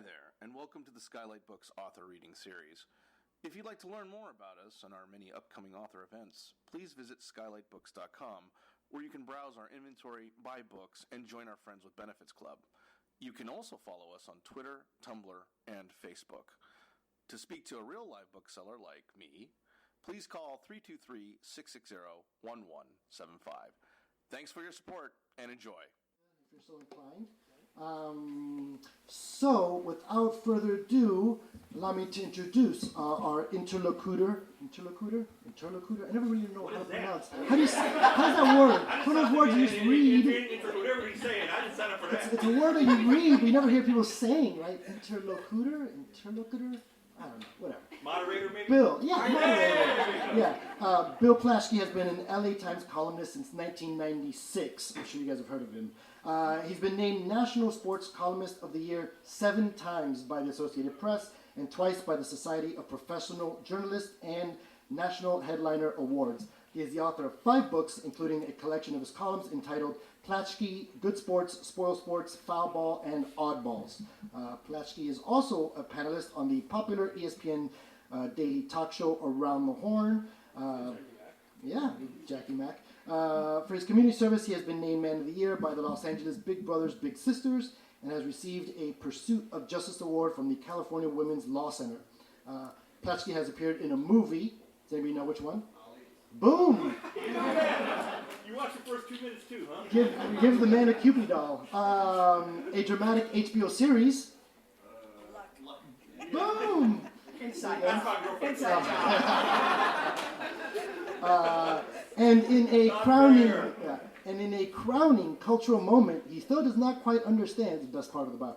there, and welcome to the Skylight Books author reading series. If you'd like to learn more about us and our many upcoming author events, please visit skylightbooks.com, where you can browse our inventory, buy books, and join our Friends with Benefits Club. You can also follow us on Twitter, Tumblr, and Facebook. To speak to a real live bookseller like me, please call 323-660-1175. Thanks for your support, and enjoy. If you're so inclined. So, without further ado, allow me to introduce our interlocutor. I never really know how to pronounce. How does that word? It's one of those words you just read. Whatever he's saying, I didn't sign up for that. It's a word that you read, but you never hear people saying, right? Interlocutor. I don't know. Whatever. Moderator, maybe. Bill. Yeah, moderator. Yeah. Bill Plaschke has been an LA Times columnist since 1996. I'm sure you guys have heard of him. He's been named National Sports Columnist of the Year 7 times by the Associated Press and twice by the Society of Professional Journalists and National Headliner Awards. He is the author of 5 books, including a collection of his columns entitled Plaschke, Good Sports, Spoil Sports, Foul Ball, and Oddballs. Plaschke is also a panelist on the popular ESPN daily talk show Around the Horn. Jackie Mack. For his community service, he has been named Man of the Year by the Los Angeles Big Brothers Big Sisters and has received a Pursuit of Justice Award from the California Women's Law Center. Plaschke has appeared in a movie. Does anybody know which one? Boom! You watched the first 2 minutes too, huh? Give the man a Cupid doll. A dramatic HBO series. Boom! Inside. And in a crowning cultural moment, he still does not quite understand the best part of the bio.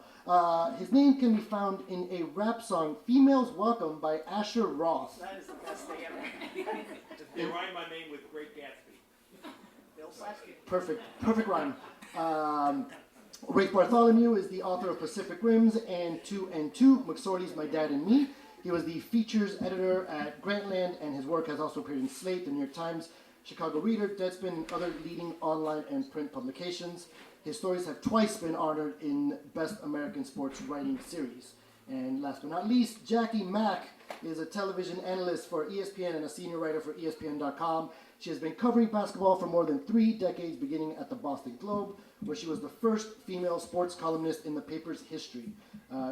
His name can be found in a rap song, "Females Welcome" by Asher Roth. That is the best thing ever. They rhyme my name with Great Gatsby. Bill Plaschke. Perfect rhyme. Rafe Bartholomew is the author of Pacific Rims and 2 and 2, McSorley's My Dad and Me. He was the features editor at Grantland, and his work has also appeared in Slate, the New York Times, Chicago Reader, Deadspin, and other leading online and print publications. His stories have twice been honored in Best American Sports Writing Series. And last but not least, Jackie Mack is a television analyst for ESPN and a senior writer for ESPN.com. She has been covering basketball for more than 3 decades, beginning at the Boston Globe, where she was the first female sports columnist in the paper's history.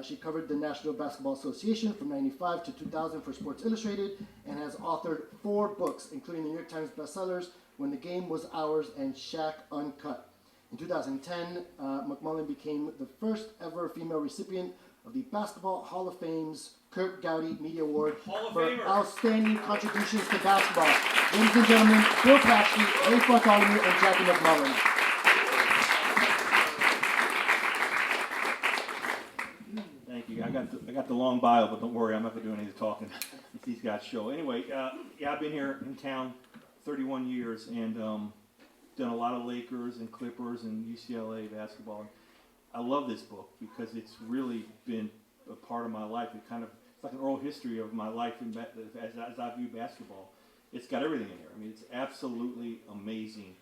She covered the National Basketball Association from 1995 to 2000 for Sports Illustrated and has authored 4 books, including the New York Times bestsellers When the Game Was Ours and Shaq Uncut. In 2010, MacMullan became the first ever female recipient of the Basketball Hall of Fame's Kurt Gowdy Media Award for outstanding contributions to basketball. Ladies and gentlemen, Bill Plaschke, Rafe Bartholomew, and Jackie MacMullan. Thank you. I got the long bio, but don't worry, I'm not going to do any of the talking. It's these guys' show. Anyway, I've been here in town 31 years and done a lot of Lakers and Clippers and UCLA basketball. I love this book because it's really been a part of my life. It's like an oral history of my life as I view basketball. It's got everything in here. I mean, it's absolutely amazing.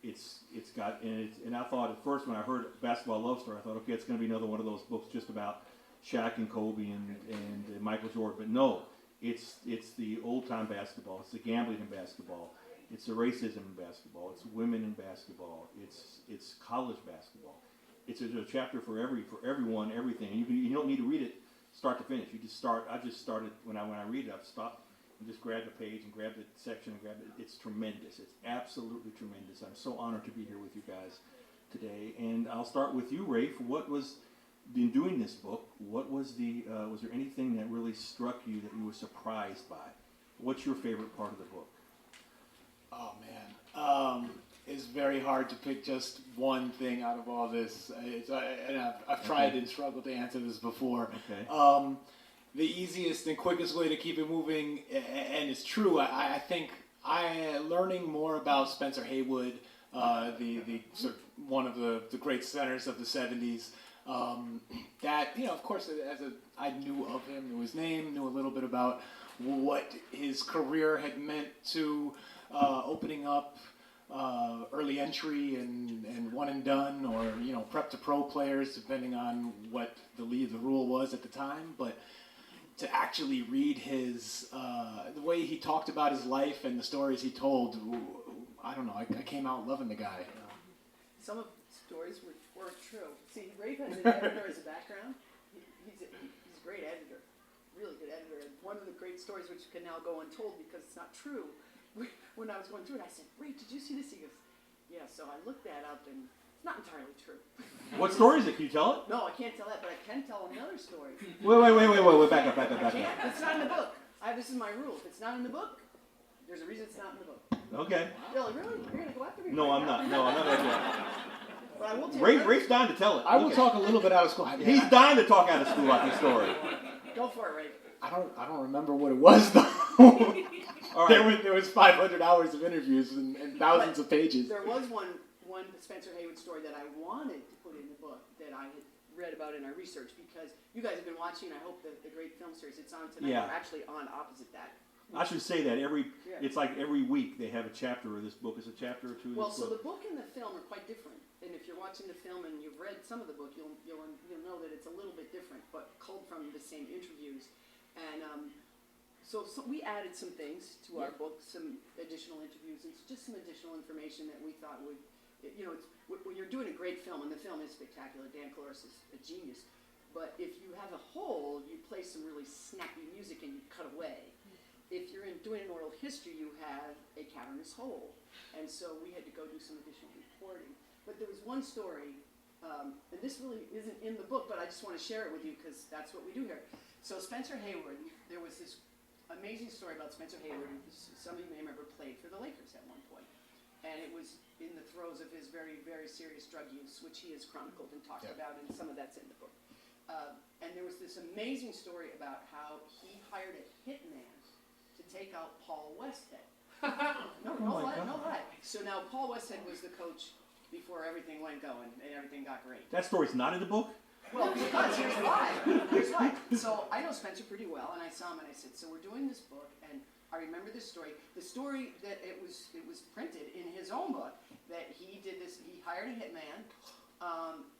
It's got and I thought at first when I heard Basketball Love Story, I thought, okay, it's going to be another one of those books just about Shaq and Kobe and Michael Jordan. But no, it's the old time basketball. It's the gambling in basketball. It's the racism in basketball. It's women in basketball. It's college basketball. It's a chapter for everyone, everything. You don't need to read it start to finish. You just start. I just started when I read it. I've stopped and just grabbed a page and grabbed a section and grabbed it. It's tremendous. It's absolutely tremendous. I'm so honored to be here with you guys today. And I'll start with you, Rafe. What was in doing this book? What was was there anything that really struck you that you were surprised by? What's your favorite part of the book? Oh man, it's very hard to pick just one thing out of all this. I've tried and struggled to answer this before. Okay. The easiest and quickest way to keep it moving, and it's true. I think learning more about Spencer Haywood, the sort of one of the great centers of the '70s. That of course, I knew of him, knew his name, knew a little bit about what his career had meant to opening up early entry and one and done, or prep to pro players, depending on what the rule was at the time. But to actually read his the way he talked about his life and the stories he told, I don't know. I came out loving the guy. Some of the stories weren't true. See, Rafe has an editor as a background. He's a great editor, really good editor. And one of the great stories, which can now go untold because it's not true, when I was going through it, I said, Rafe, did you see this? He goes, yeah. So I looked that up, and it's not entirely true. What story is it? Can you tell it? No, I can't tell that, but I can tell another story. Wait. Back up. It's not in the book. This is my rule. If it's not in the book, there's a reason it's not in the book. Okay. Billy, really? You're going to go after me? No, right I'm now? not. No, I'm not going to. But I will tell you. Rafe's dying to tell it. I will Okay. talk a little bit out of school. He's dying to talk out of school about this story. Go for it, Rafe. I don't remember what it was though. All right. There was 500 hours of interviews and thousands of pages. There was one Spencer Haywood story that I wanted to put in the book that I had read about in our research, because you guys have been watching, I hope, the great film series. It's on tonight. Yeah. We're actually on opposite that. I should say that Yeah. it's like every week they have a chapter of this book. Is a chapter or two. Well, of so this the book and the film are quite different. And if you're watching the film and you've read some of the book, you'll know that it's a little bit different, but culled from the same interviews. And so we added some things to our book, some additional interviews, and just some additional information that we thought would, it's, when you're doing a great film, and the film is spectacular, Dan Klores is a genius, but if you have a hole, you play some really snappy music and you cut away. If you're doing an oral history, you have a cavernous hole. And so we had to go do some additional reporting. But there was one story, and this really isn't in the book, but I just want to share it with you because that's what we do here. So Spencer Haywood, there was this amazing story about Spencer Haywood, who some of you may remember played for the Lakers at one point. And it was in the throes of his very, very serious drug use, which he has chronicled and talked about, and some of that's in the book. And there was this amazing story about how he hired a hitman to take out Paul Westhead. No lie. So now Paul Westhead was the coach before everything went going and everything got great. That story's not in the book? Well, because here's why. So I know Spencer pretty well, and I saw him and I said, so we're doing this book, and I remember this story. The story that it was printed in his own book, that he did this, he hired a hitman,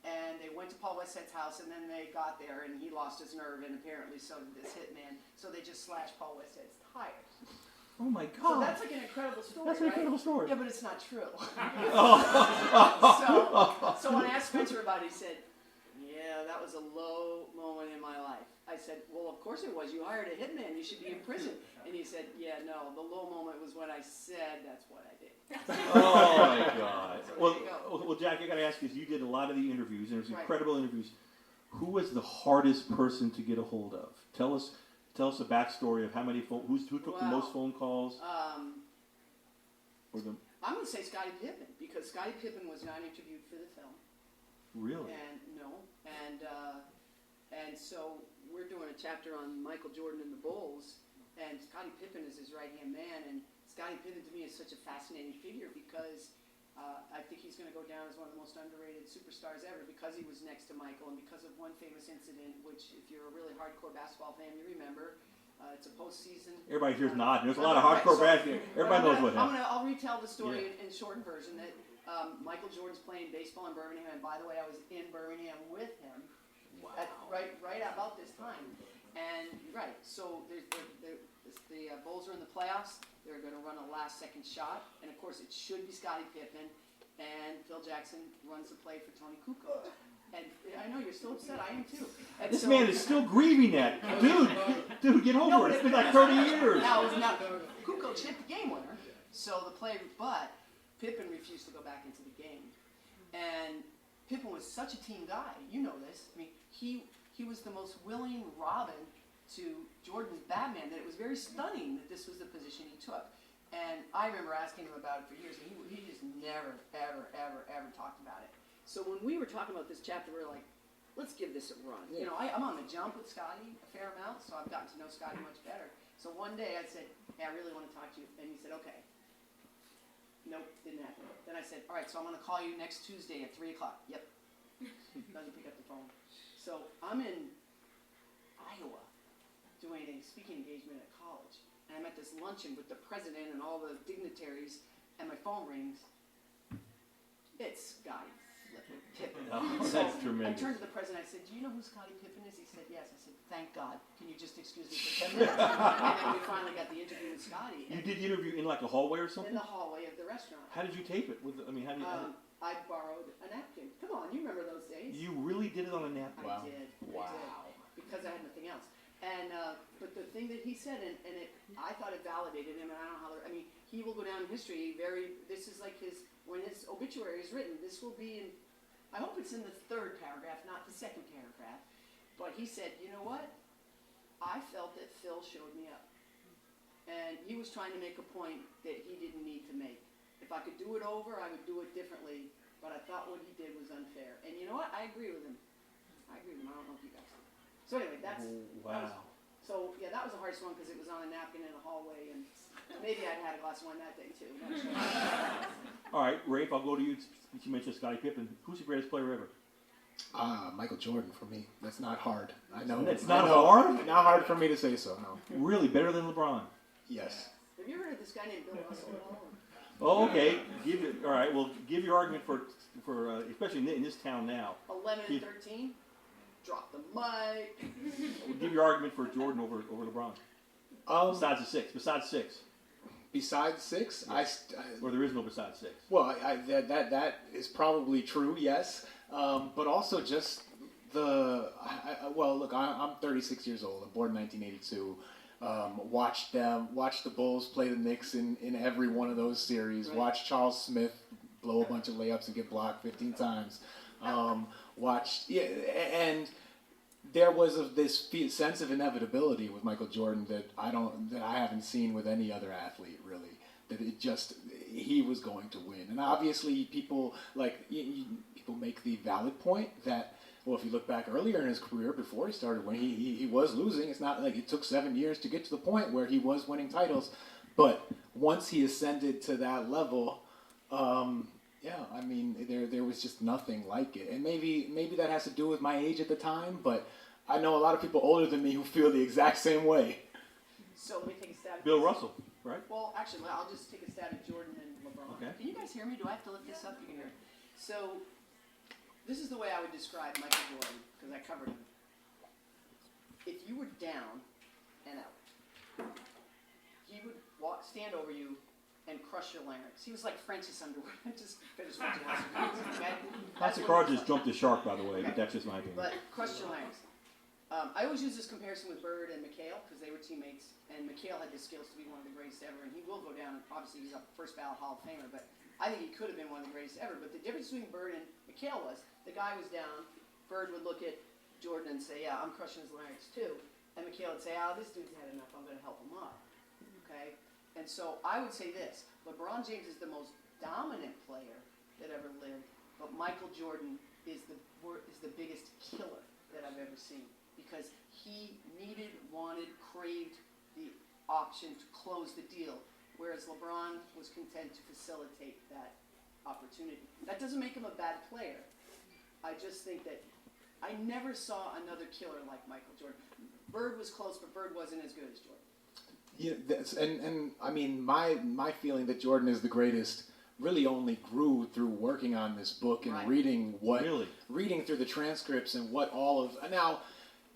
and they went to Paul Westhead's house, and then they got there, and he lost his nerve, and apparently so did this hitman, so they just slashed Paul Westhead's tires. Oh my So God. that's like an incredible story, That's an incredible story. Yeah, but it's not true. So when I asked Spencer about it, he said, yeah, that was a low moment in my life. I said, well, of course it was. You hired a hitman. You should be in prison. And he said, yeah, no, the low moment was when I said that's what I did. Oh my God. So Well, there you go. well, Jack, I got to ask you, you did a lot of the interviews, and it was Right. incredible interviews. Who was the hardest person to get a hold of? Tell us the backstory of how many who took the Wow. most phone calls. Or the I'm going to say Scottie Pippen, because Scottie Pippen was not interviewed for the film. really. And so we're doing a chapter on Michael Jordan and the Bulls, and Scottie Pippen is his right-hand man, and Scottie Pippen to me is such a fascinating figure because I think he's going to go down as one of the most underrated superstars ever because he was next to Michael and because of one famous incident, which if you're a really hardcore basketball fan, you remember. It's a postseason. Everybody here's nodding. There's a lot of hardcore basketball. Everybody knows what happened. I'll retell the story in shortened version that Michael Jordan's playing baseball in Birmingham, and by the way, I was in Birmingham with him. Wow. Right about this time. And so the Bulls are in the playoffs. They're going to run a last-second shot, and of course it should be Scottie Pippen. And Phil Jackson runs the play for Tony Kukoc. And I know you're still upset. I am too. And This so, man is still grieving that. Dude, get over it. It's been like 30 years. Now Kukoc hit the game winner, so the play, but Pippen refused to go back into the game. And Pippen was such a team guy. You know this. I mean, he was the most willing Robin to Jordan's Batman that it was very stunning that this was the position he took. And I remember asking him about it for years, and he just never, ever talked about it. So when we were talking about this chapter, we were like, let's give this a run. Yeah. You know, I'm on the jump with Scotty a fair amount, so I've gotten to know Scotty much better. So one day I said, hey, I really want to talk to you. And he said, okay. Nope, didn't happen. Then I said, all right, so I'm going to call you next Tuesday at 3 o'clock. Yep. Doesn't pick up the phone. So I'm in Iowa doing a speaking engagement at college. And I'm at this luncheon with the president and all the dignitaries, and my phone rings, It's Scottie flipping Pippen. Oh, So that's tremendous. I turned to the president. I said, "Do you know who Scottie Pippen is?" He said, "Yes." I said, "Thank God. Can you just excuse me for 10 minutes?" And then we finally got the interview with Scottie. You did the interview in like a hallway or something? In the hallway of the restaurant. How did you tape it? How do you? I borrowed a napkin. Come on, you remember those days? You really did it on a napkin? I did. I did. Because I had nothing else. And but the thing that he said, I thought it validated him, and I don't know how. I mean, he will go down in history. This is like when his obituary is written. This will be in. I hope it's in the third paragraph, not the second paragraph. But he said, you know what? I felt that Phil showed me up, and he was trying to make a point that he didn't need to make. If I could do it over, I would do it differently. But I thought what he did was unfair. And you know what? I agree with him. I don't know if you guys do. So anyway, that's... Wow. That was the hardest one because it was on a napkin in a hallway, and maybe I'd had a glass of wine that day, too. Not sure. All right, Rafe, I'll go to you. You mentioned Scottie Pippen. Who's the greatest player ever? Michael Jordan for me. That's not hard. I know. It's not hard? Not hard for me to say so, no. Really? Better than LeBron? Yes. Have you ever heard of this guy named Bill Russell at all? Oh, okay. All right, well, give your argument for especially in this town now. 11 and 13? Drop the mic. Give your argument for Jordan over LeBron. Besides six. Besides six, yes. Or there is no besides six. Well, that is probably true, yes. But also just look, I'm 36 years old. I'm born in 1982. Watched the Bulls play the Knicks in every one of those series. Right. Watched Charles Smith blow a bunch of layups and get blocked 15 times. And there was this sense of inevitability with Michael Jordan that I haven't seen with any other athlete really. That he was going to win. And obviously people make the valid point that, well, if you look back earlier in his career before he started winning, he was losing. It's not like it took 7 years to get to the point where he was winning titles. But once he ascended to that level, there was just nothing like it. And maybe that has to do with my age at the time, but I know a lot of people older than me who feel the exact same way. So let me take a stab at Bill Russell, right? Well, actually, I'll just take a stab at Jordan and LeBron. Okay. Can you guys hear me? Do I have to lift this up? You can hear it. So this is the way I would describe Michael Jordan, because I covered him. If you were down and out, he would stand over you and crush your larynx. He was like Francis Underwood. I just finished watching okay? House of Cards just jumped the shark, by the way, but that's just my opinion. But crush your larynx. I always use this comparison with Bird and McHale because they were teammates, and McHale had the skills to be one of the greatest ever, and he will go down. Obviously, he's a first ballot Hall of Famer, but I think he could have been one of the greatest ever. But the difference between Bird and McHale was the guy was down. Bird would look at Jordan and say, "Yeah, I'm crushing his larynx too," and McHale would say, this dude's had enough. I'm going to help him up." Okay, and so I would say this: LeBron James is the most dominant player that ever lived, but Michael Jordan is the biggest killer that I've ever seen. Because he needed, wanted, craved the option to close the deal, whereas LeBron was content to facilitate that opportunity. That doesn't make him a bad player. I just think that I never saw another killer like Michael Jordan. Bird was close, but Bird wasn't as good as Jordan. Yeah, and I mean, my feeling that Jordan is the greatest really only grew through working on this book and reading through the transcripts and what all of now.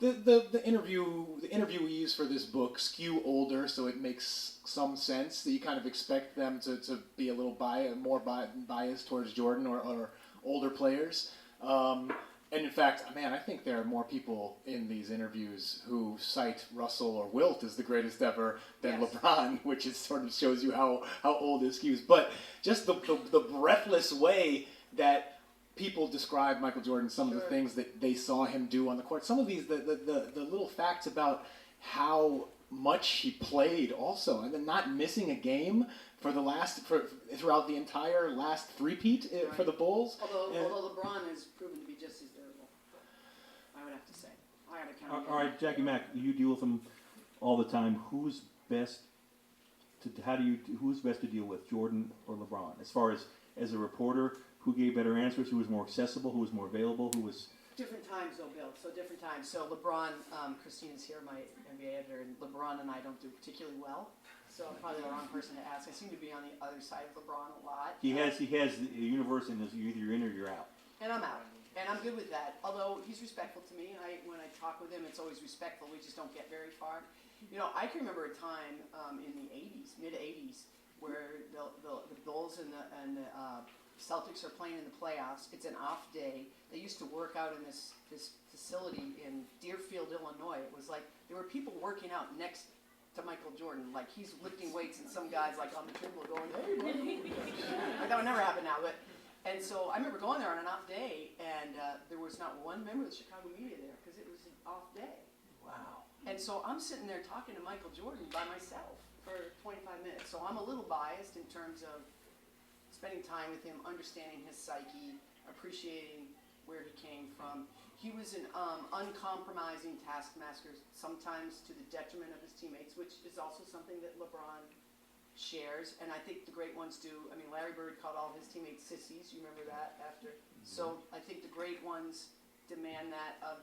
The interviewees for this book skew older, so it makes some sense that you kind of expect them to be a little biased towards Jordan or older players. And in fact, I think there are more people in these interviews who cite Russell or Wilt as the greatest ever than LeBron, which sort of shows you how old it skews. But just the breathless way that people describe Michael Jordan, some of the things that they saw him do on the court. Some of these, the little facts about how much he played also, and then not missing a game throughout the entire last three-peat for the Bulls. Although LeBron has proven to be just as durable, I would have to say. I gotta count. All right, Jackie Mack, you deal with them all the time. Who's best to deal with, Jordan or LeBron? As far as a reporter, who gave better answers? Who was more accessible? Who was more available? Who was... Different times, though, Bill. So different times. So LeBron, Christina's here, my NBA editor, and LeBron and I don't do particularly well. So I'm probably the wrong person to ask. I seem to be on the other side of LeBron a lot. He has the universe in this. You're either in or you're out. And I'm out. And I'm good with that. Although he's respectful to me, and when I talk with him, it's always respectful. We just don't get very far. You know, I can remember a time in the 80s, mid-80s, where the Bulls and the Celtics are playing in the playoffs. It's an off day. They used to work out in this facility in Deerfield, Illinois. It was like there were people working out next to Michael Jordan. Like he's lifting weights and some guy's like on the table going, hey, like that would never happen now. And so I remember going there on an off day, and there was not one member of the Chicago media there because it was an off day. Wow. And so I'm sitting there talking to Michael Jordan by myself for 25 minutes. So I'm a little biased in terms of spending time with him, understanding his psyche, appreciating where he came from. He was an uncompromising taskmaster, sometimes to the detriment of his teammates, which is also something that LeBron shares, and I think the great ones do. I mean, Larry Bird called all his teammates sissies. You remember that after? Mm-hmm. So I think the great ones demand that of.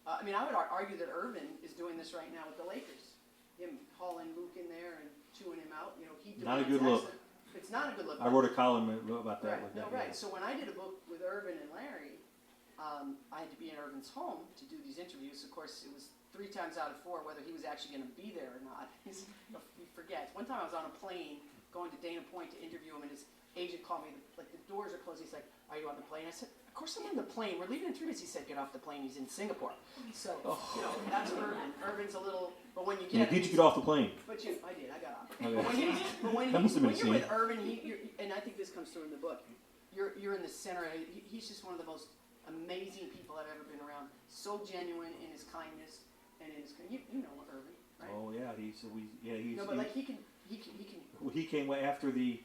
I mean, I would argue that Irvin is doing this right now with the Lakers. Him hauling Luke in there and chewing him out. You know, he not a good look. It's not a good look. I wrote a column about that. Right. No, right. So when I did a book with Irvin and Larry, I had to be in Irvin's home to do these interviews. Of course, it was 3 times out of 4 whether he was actually going to be there or not. He forgets. One time I was on a plane going to Dana Point to interview him, and his agent called me, like the doors are closed. He's like, "Are you on the plane?" I said, "Of course I'm on the plane. We're leaving in 3 minutes." He said, "Get off the plane. He's in Singapore." So, you know, that's Irvin. Irvin's a little, but when you get... Did you get off the plane? I did. I got off. Okay. But when you're with Irvin, and I think this comes through in the book, you're in the center. He's just one of the most amazing people I've ever been around. So genuine in his kindness and in his... You know Irvin, right? Oh, yeah. No, but like he can... He came after the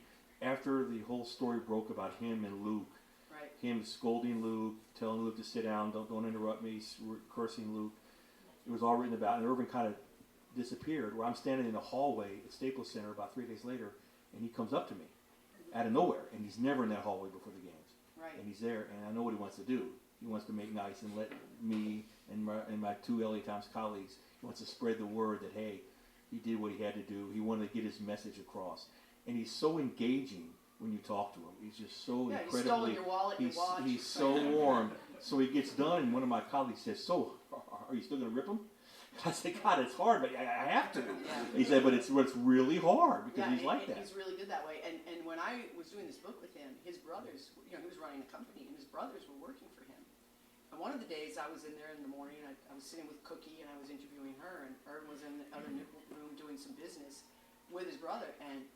whole story broke about him and Luke. Right. Him scolding Luke, telling Luke to sit down, don't interrupt me, cursing Luke. It was all written about, and Irvin kind of disappeared. Where I'm standing in the hallway at Staples Center about 3 days later, and he comes up to me out of nowhere, and he's never in that hallway before the games. Right. And he's there, and I know what he wants to do. He wants to make nice and let me and my 2 LA Times colleagues, he wants to spread the word that, hey, he did what he had to do. He wanted to get his message across. And he's so engaging when you talk to him. He's just so incredibly... He's stolen your wallet, your watch. He's so warm. So he gets done, and one of my colleagues says, "So, are you still going to rip him?" I said, "God, it's hard, but I have to." Yeah. He said, but it's really hard because he's like that. He's really good that way. And when I was doing this book with him, his brothers, you know, he was running a company, and his brothers were working for him. And one of the days I was in there in the morning, I was sitting with Cookie, and I was interviewing her, and Irvin was in the other room doing some business with his brother, and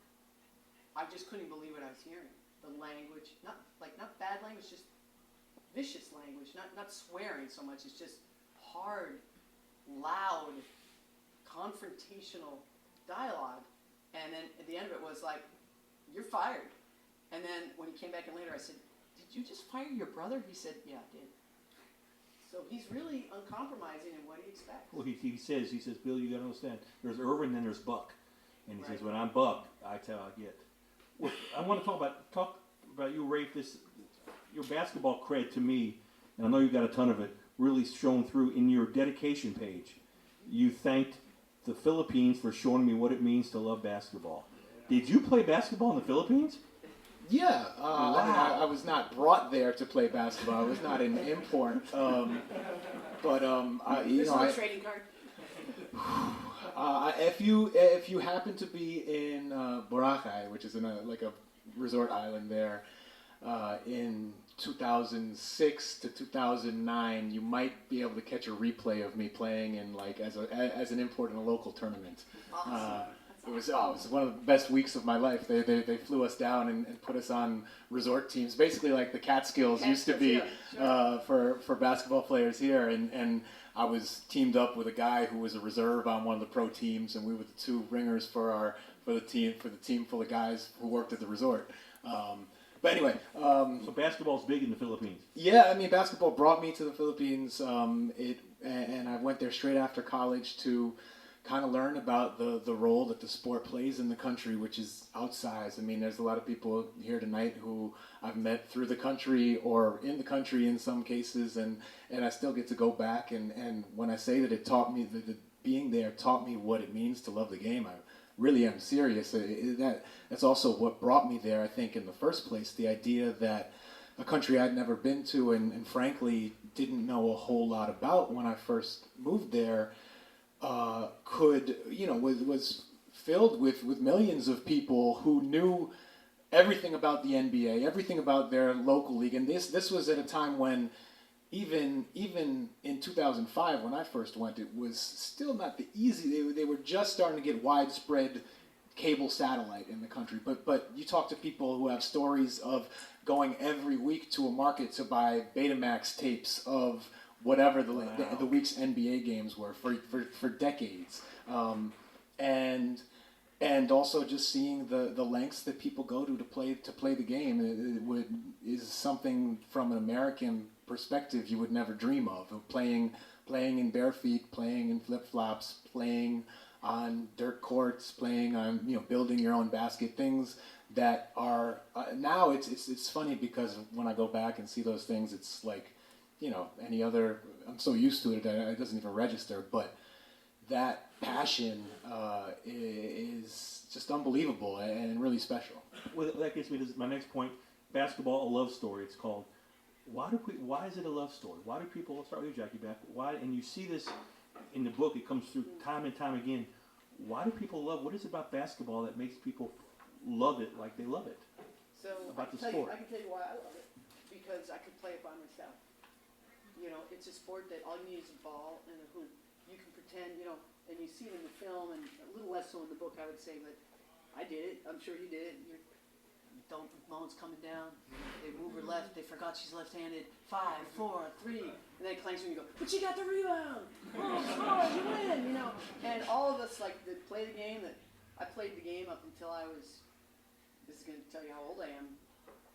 I just couldn't believe what I was hearing. The language, not bad language, just vicious language, not swearing so much. It's just hard, loud, confrontational dialogue. And then at the end of it was like, "You're fired." And then when he came back in later, I said, "Did you just fire your brother?" He said, "Yeah, I did." So he's really uncompromising in what he expects. Well, he says, "Bill, you got to understand, there's Irvin and then there's Buck." And he says, "When I'm Buck, I tell I get." Well, I want to talk about you, Rafe. Your basketball cred to me, and I know you got a ton of it, really shown through in your dedication page. You thanked the Philippines for showing me what it means to love basketball. Did you play basketball in the Philippines? Yeah, wow. I was not brought there to play basketball. I was not an import. Trading card. If you happen to be in Boracay, which is like a resort island there, in 2006 to 2009, you might be able to catch a replay of me playing in as an import in a local tournament. Awesome. It was one of the best weeks of my life. They flew us down and put us on resort teams, basically like the Catskills used to be for basketball players here. And I was teamed up with a guy who was a reserve on one of the pro teams, and we were the 2 ringers for the team full of guys who worked at the resort. But anyway, so basketball's big in the Philippines. Yeah, I mean, basketball brought me to the Philippines. And I went there straight after college to kind of learn about the role that the sport plays in the country, which is outsized. I mean, there's a lot of people here tonight who I've met through the country or in the country in some cases, and I still get to go back. And when I say that it taught me, that being there taught me what it means to love the game, I really am serious. That's also what brought me there, I think, in the first place. The idea that a country I'd never been to and frankly didn't know a whole lot about when I first moved there was filled with millions of people who knew everything about the NBA, everything about their local league. And this was at a time when even in 2005 when I first went, it was still not the easy. They were just starting to get widespread cable satellite in the country. But you talk to people who have stories of going every week to a market to buy Betamax tapes of whatever the week's NBA games were for decades. And also just seeing the lengths that people go to play the game is something from an American perspective you would never dream of playing in bare feet, playing in flip-flops, playing on dirt courts, playing on building your own basket, things that are now it's funny because when I go back and see those things, it's like any other. I'm so used to it that it doesn't even register, but that passion is just unbelievable and really special. Well, that gets me to my next point. Basketball, a love story. It's called. Why is it a love story? Why do people? I'll start with you, Jackie. Back. Why? And you see this in the book. It comes through time and time again. Why do people love? What is it about basketball that makes people love it like they love it? So about the I sport. can tell you why I love it. Because I could play it by myself. It's a sport that all you need is a ball and a hoop. You can pretend, and you see it in the film, and a little less so in the book, I would say, but I did it. I'm sure you did it. Mullen's coming down. They move her left. They forgot she's left-handed. 5, 4, 3. And then it clanks when you go, but you got the rebound. Oh, score, you win, And all of us, that play the game, I played the game up until I was, this is going to tell you how old I am,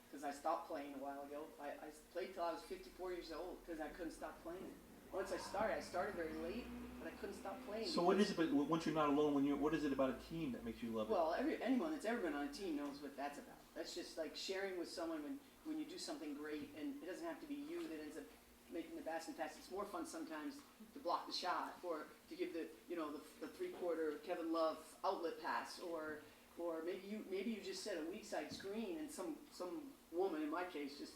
because I stopped playing a while ago. I played till I was 54 years old because I couldn't stop playing. Once I started very late, but I couldn't stop playing. So what is it? But once you're not alone, what is it about a team that makes you love it? Well, anyone that's ever been on a team knows what that's about. That's just like sharing with someone when you do something great, and it doesn't have to be you that ends up making the basket pass. It's more fun sometimes to block the shot or to give the 3-quarter Kevin Love outlet pass, or maybe you just set a weak side screen and some woman, in my case, just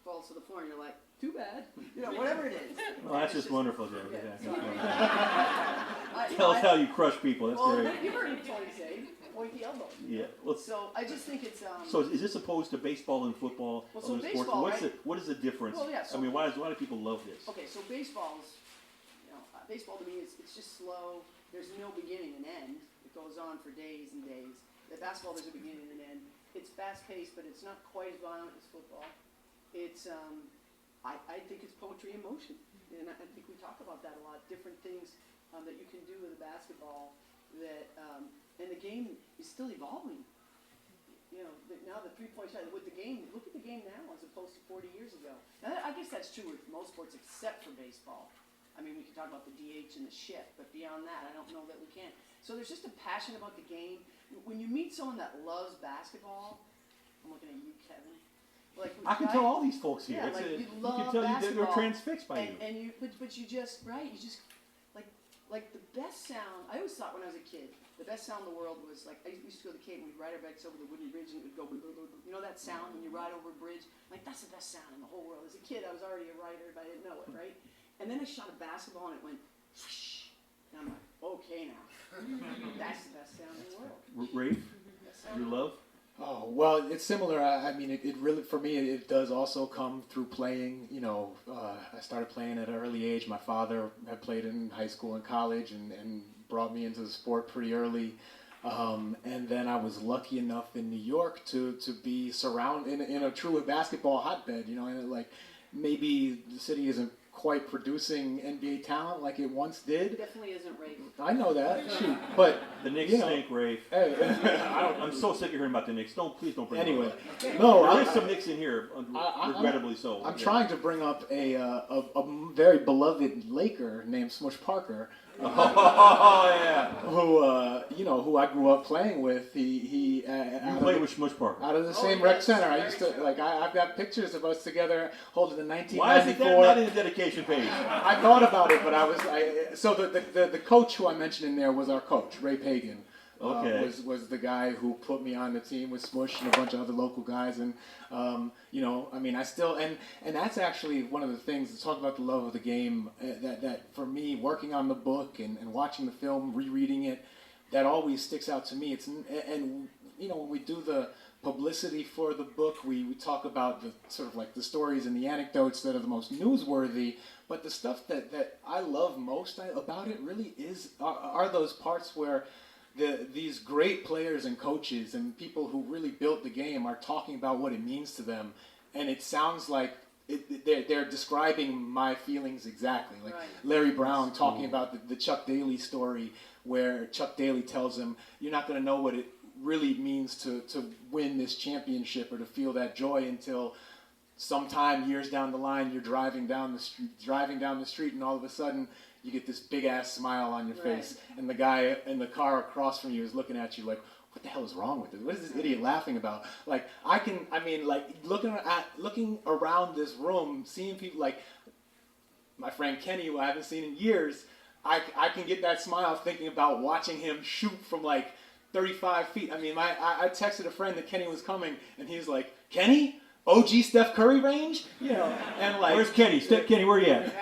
falls to the floor and you're like, too bad, whatever it is. Well, that's just wonderful, Joe. Yeah. Tell us how you crush people. That's great. You've heard me Tony say, point the elbow. Yeah. So I just think it's. So is this opposed to baseball and football? Well, so other baseball, sports? What is the difference? Well, yeah, so why do people love this? Okay, so baseball to me it's just slow. There's no beginning and end. It goes on for days and days. The basketball, there's a beginning and an end. It's fast-paced, but it's not quite as violent as football. It's, I think it's poetry in motion. And I think we talk about that a lot. Different things that you can do with a basketball that, and the game is still evolving. Now the three-point shot, with the game, look at the game now as opposed to 40 years ago. Now, I guess that's true with most sports except for baseball. I mean, we can talk about the DH and the shift, but beyond that, I don't know that we can. So there's just a passion about the game. When you meet someone that loves basketball, I'm looking at you, Kevin. I can tell all these folks here. Yeah, you love can tell basketball. they're transfixed by you. And but you just like the best sound. I always thought when I was a kid, the best sound in the world was I used to go to the Cape and we'd ride our bikes over the wooden bridge and it would go. You know that sound when you ride over a bridge? That's the best sound in the whole world. As a kid, I was already a writer, but I didn't know it, right? And then I shot a basketball and it went whoosh. And I'm like, okay now. That's the best sound in the world. Rafe, your love? Oh, well, it's similar. I mean, it really, for me, it does also come through playing. I started playing at an early age. My father had played in high school and college and brought me into the sport pretty early. And then I was lucky enough in New York to be surrounded in a true basketball hotbed, and maybe the city isn't quite producing NBA talent like it once did. It definitely isn't Rafe. I know that. Shoot, but the Knicks stink, Rafe. I'm so sick of hearing about the Knicks. Please don't bring anyway. It up. No, there is some Knicks in here, regrettably so. I'm trying to bring up a very beloved Laker named Smush Parker. Oh yeah. Who I grew up playing with. He played with Smush Parker out of the same rec center. I used to I've got pictures of us together holding the 1994. Why is that not in the dedication page? I thought about it, but so the coach who I mentioned in there was our coach, Ray Pagan. Okay. was the guy who put me on the team with Smush and a bunch of other local guys. And, I mean, I still, and that's actually one of the things, to talk about the love of the game, that for me, working on the book and watching the film, rereading it, that always sticks out to me. And when we do the publicity for the book, we talk about the sort of like the stories and the anecdotes that are the most newsworthy, but the stuff that I love most about it really are those parts where these great players and coaches and people who really built the game are talking about what it means to them, and it sounds like they're describing my feelings exactly. Like right. Larry Brown talking about the Chuck Daly story, where Chuck Daly tells him, "You're not going to know what it really means to win this championship or to feel that joy until sometime years down the line you're driving down the street and all of a sudden you get this big ass smile on your face, and the guy in the car across from you is looking at you like, what the hell is wrong with this? What is this idiot laughing about?" Like looking around this room, seeing people like my friend Kenny, who I haven't seen in years, I can get that smile thinking about watching him shoot from like 35 feet. I mean, I texted a friend that Kenny was coming, and he was like, "Kenny? OG Steph Curry range?" And like, where's Kenny? Kenny, where you at?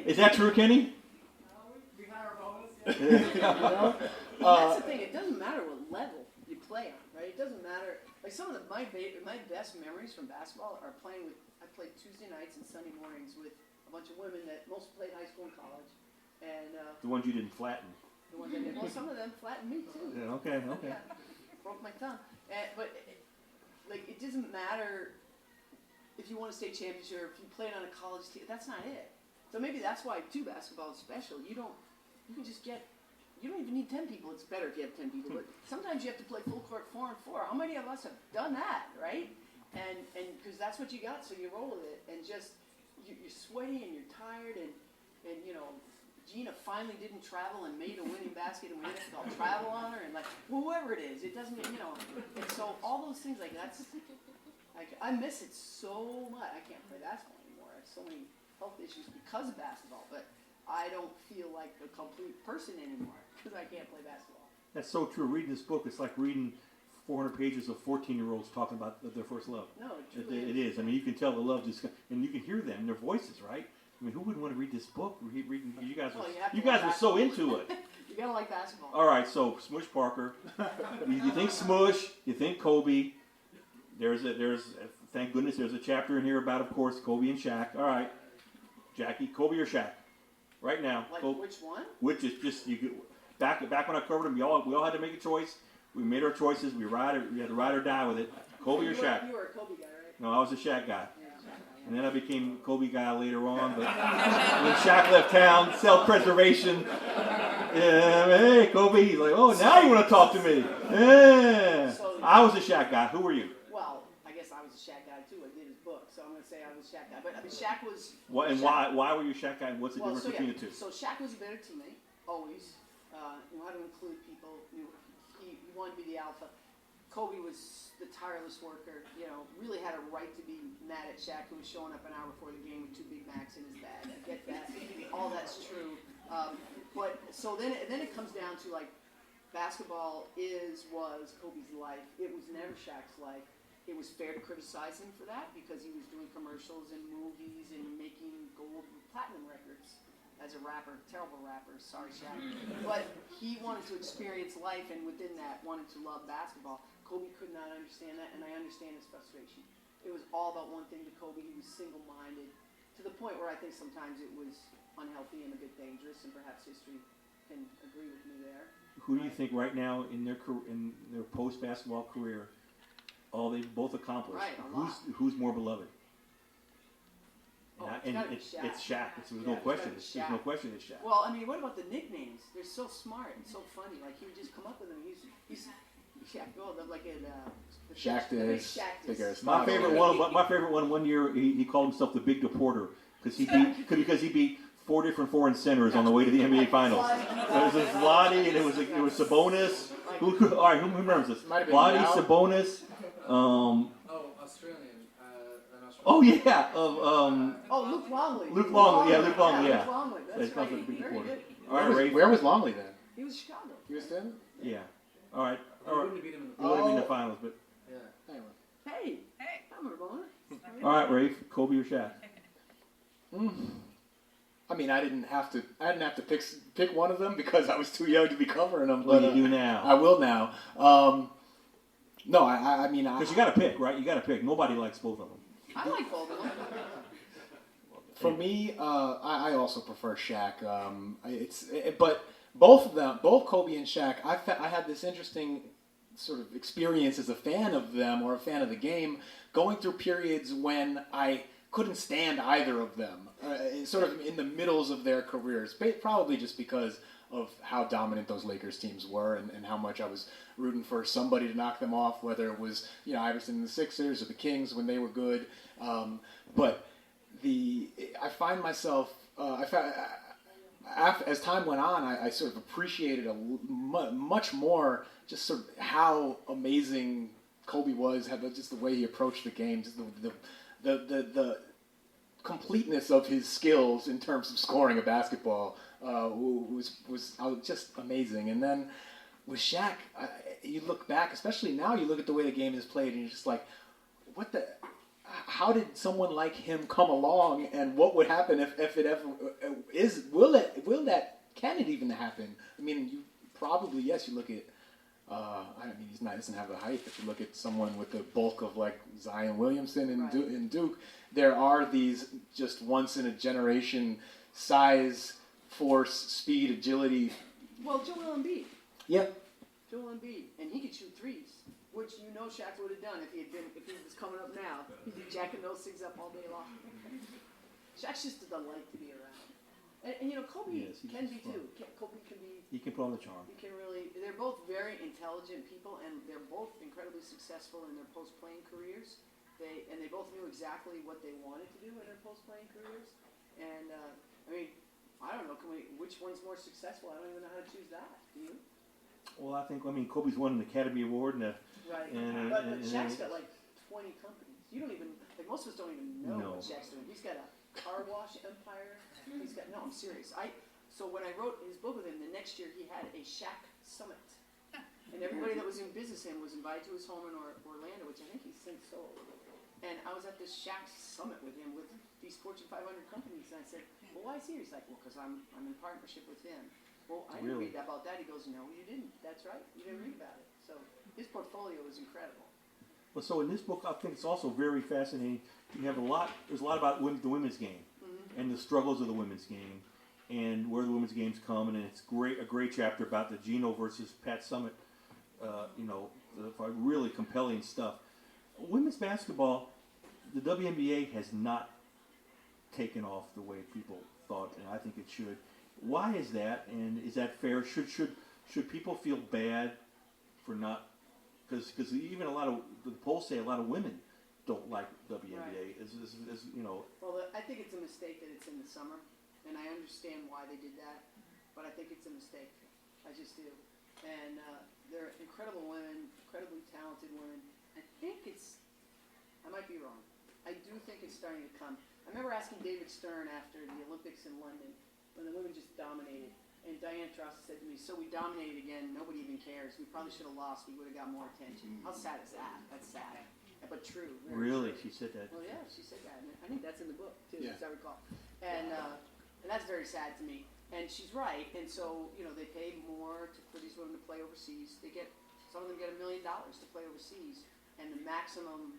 Is that true, Kenny? That's the thing. It doesn't matter what level you play on, right? It doesn't matter. Like some of my best memories from basketball are playing with. I played Tuesday nights and Sunday mornings with a bunch of women that most played high school and college, and the ones you didn't flatten. The ones I did. Well, some of them flattened me too. Yeah, okay. Yeah, broke my tongue. But it doesn't matter if you won a state championship or if you played on a college team. That's not it. So maybe that's why too basketball is special. You don't even need 10 people. It's better if you have 10 people. But sometimes you have to play full court 4-on-4. How many of us have done that, right? And because that's what you got, so you roll with it. And just you're sweaty and you're tired and Gina finally didn't travel and made a winning basket, and we had to call travel on her, and like whoever it is, it doesn't, And so all those things like that's, like I miss it so much. I can't play basketball anymore. I have so many health issues because of basketball, but I don't feel like a complete person anymore because I can't play basketball. That's so true. Reading this book, it's like reading 400 pages of 14-year-olds talking about their first love. No, it is. I mean, you can tell the love just, and you can hear them, their voices, right? I mean, who wouldn't want to read this book? You guys were so into it. You gotta like basketball. All right, so Smush Parker. You think Smush? You think Kobe? There's thank goodness there's a chapter in here about, of course, Kobe and Shaq. All right, Jackie, Kobe or Shaq? Right now. Like Kobe, which one? Which is just back when I covered them. We all had to make a choice. We made our choices. We had to ride or die with it. Kobe or Shaq? You were a Kobe guy, right? No, I was a Shaq guy. And then I became a Kobe guy later on, but when Shaq left town, self-preservation. Hey, Kobe, he's like, oh, now you want to talk to me. Yeah. So, I was a Shaq guy. Who were you? Well, I guess I was a Shaq guy too. I did his book, so I'm going to say I was a Shaq guy. But I mean, Shaq was... Why were you a Shaq guy, and what's the difference between the two? So Shaq was a better teammate, always. You know how to include people. He wanted to be the alpha. Kobe was the tireless worker, really had a right to be mad at Shaq, who was showing up an hour before the game with 2 Big Macs in his bag. I get that. All that's true. But so then it comes down to like basketball was Kobe's life. It was never Shaq's life. It was fair to criticize him for that because he was doing commercials and movies and making gold and platinum records as a rapper. Terrible rapper. Sorry, Shaq. But he wanted to experience life, and within that wanted to love basketball. Kobe could not understand that, and I understand his frustration. It was all about one thing to Kobe. He was single-minded to the point where I think sometimes it was unhealthy and a bit dangerous, and perhaps history can agree with me there. Who do you think right now in their post-basketball career, all they've both accomplished, who's more beloved? It's Shaq. There's no question. There's no question it's Shaq. Well, I mean, what about the nicknames? They're so smart and so funny. Like, he would just come up with them. He's Shaq. Oh, like Shaq is bigger. My favorite one. One year he called himself the Big Deporter because he beat 4 different foreign centers on the way to the NBA Finals. It was Vlade and it was Sabonis. Who remembers this? Vlade, Sabonis. Australian. Oh yeah. Luke Longley. Luke Longley. Yeah. Luke Longley. That's right. Big Very Deporter. good. All right, Rafe. Where was Longley then? He was Chicago. He was then? Yeah. All right. I wouldn't beat him in the You would have been in the finals, but Yeah. Anyway. Hey, I'm Ramona. all right, Rafe, Kobe or Shaq? I mean, I didn't have to pick one of them because I was too young to be covering them. Well, But you do now. I will now. No, I mean, Because you got to pick, right? You got to pick. Nobody likes both of them. I like both of them. for me, I also prefer Shaq. But both of them, both Kobe and Shaq, I had this interesting sort of experience as a fan of them or a fan of the game, going through periods when I couldn't stand either of them, sort of in the middles of their careers, probably just because of how dominant those Lakers teams were and how much I was rooting for somebody to knock them off, whether it was Iverson and the Sixers or the Kings when they were good. But I find myself, as time went on, I sort of appreciated much more just sort of how amazing Kobe was, just the way he approached the game, just the completeness of his skills in terms of scoring a basketball was just amazing. And then with Shaq, you look back, especially now, you look at the way the game is played, and you're just like, how did someone like him come along, and what would happen if it ever is? Can it even happen? I mean, you probably, yes, you look at. He doesn't have the height. If you look at someone with the bulk of like Zion Williamson and Duke, there are these just once in a generation size, force, speed, agility. Well, Joel Embiid. Yeah. Joel Embiid, and he could shoot threes, which Shaq would have done if he was coming up now. He'd be jacking those things up all day long. Shaq's just a delight to be around. And Kobe can be too. Kobe can be. He can put on the charm. He can really. They're both very intelligent people, and they're both incredibly successful in their post-playing careers. They both knew exactly what they wanted to do in their post-playing careers. And I don't know. Which one's more successful? I don't even know how to choose that. Do you? Well, I think Kobe's won an Academy Award Right. But Shaq's got like 20 companies. You don't even most of us don't even know what Shaq's doing. He's got a car wash empire. I'm serious. So when I wrote his book with him, the next year he had a Shaq Summit. And everybody that was in business with him was invited to his home in Orlando, which I think he's since sold. And I was at this Shaq Summit with him with these Fortune 500 companies. And I said, well, why is he here? He's like, well, because I'm in partnership with him. Well, I didn't read about that. He goes, no, you didn't. That's right. You didn't read about it. So his portfolio is incredible. Well, so in this book, I think it's also very fascinating. There's a lot about the women's game and the struggles of the women's game and where the women's game's come. And it's a great chapter about the Gino versus Pat Summitt, really compelling stuff. Women's basketball, the WNBA has not taken off the way people thought, and I think it should. Why is that, and is that fair? Should people feel bad for not? Because even the polls say a lot of women don't like WNBA. Right. Well, I think it's a mistake that it's in the summer, and I understand why they did that, but I think it's a mistake. I just do. And they're incredible women, incredibly talented women. I might be wrong. I do think it's starting to come. I remember asking David Stern after the Olympics in London, when the women just dominated. And Diane Taurasi said to me, so we dominated again, nobody even cares. We probably should have lost, we would have got more attention. How sad is that? That's sad. But true. Really? True. She said that? Well, yeah, she said that. And I think that's in the book, too, Yeah. as I recall. And that's very sad to me. And she's right. And so, they pay more for these women to play overseas. Some of them get $1 million to play overseas. And the maximum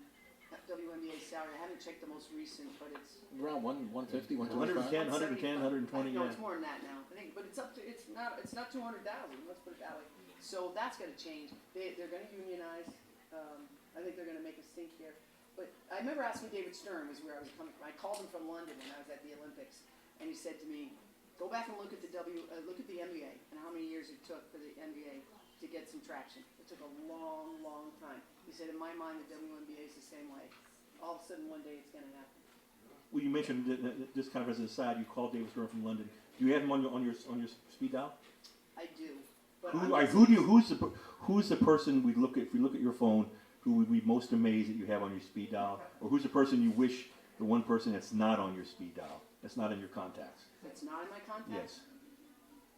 WNBA salary, I haven't checked the most recent, but it's around 150, 125. 110, 120, no, yeah. it's more than that now. I think, but it's not 200,000. Let's put it that way. So that's going to change. They're going to unionize. I think they're going to make a stink here. But I remember asking David Stern, was where I was coming from. I called him from London when I was at the Olympics, and he said to me, "Go back and look at the NBA and how many years it took for the NBA to get some traction. It took a long, long time." He said, "In my mind, the WNBA is the same way. All of a sudden, one day, it's going to happen." Well, you mentioned this kind of as an aside. You called David Stern from London. Do you have him on your speed dial? I do. But Who's the person we look at if we look at your phone? Who would be most amazed that you have on your speed dial, or who's the person you wish the one person that's not on your speed dial, that's not in your contacts? That's not in my contacts? Yes.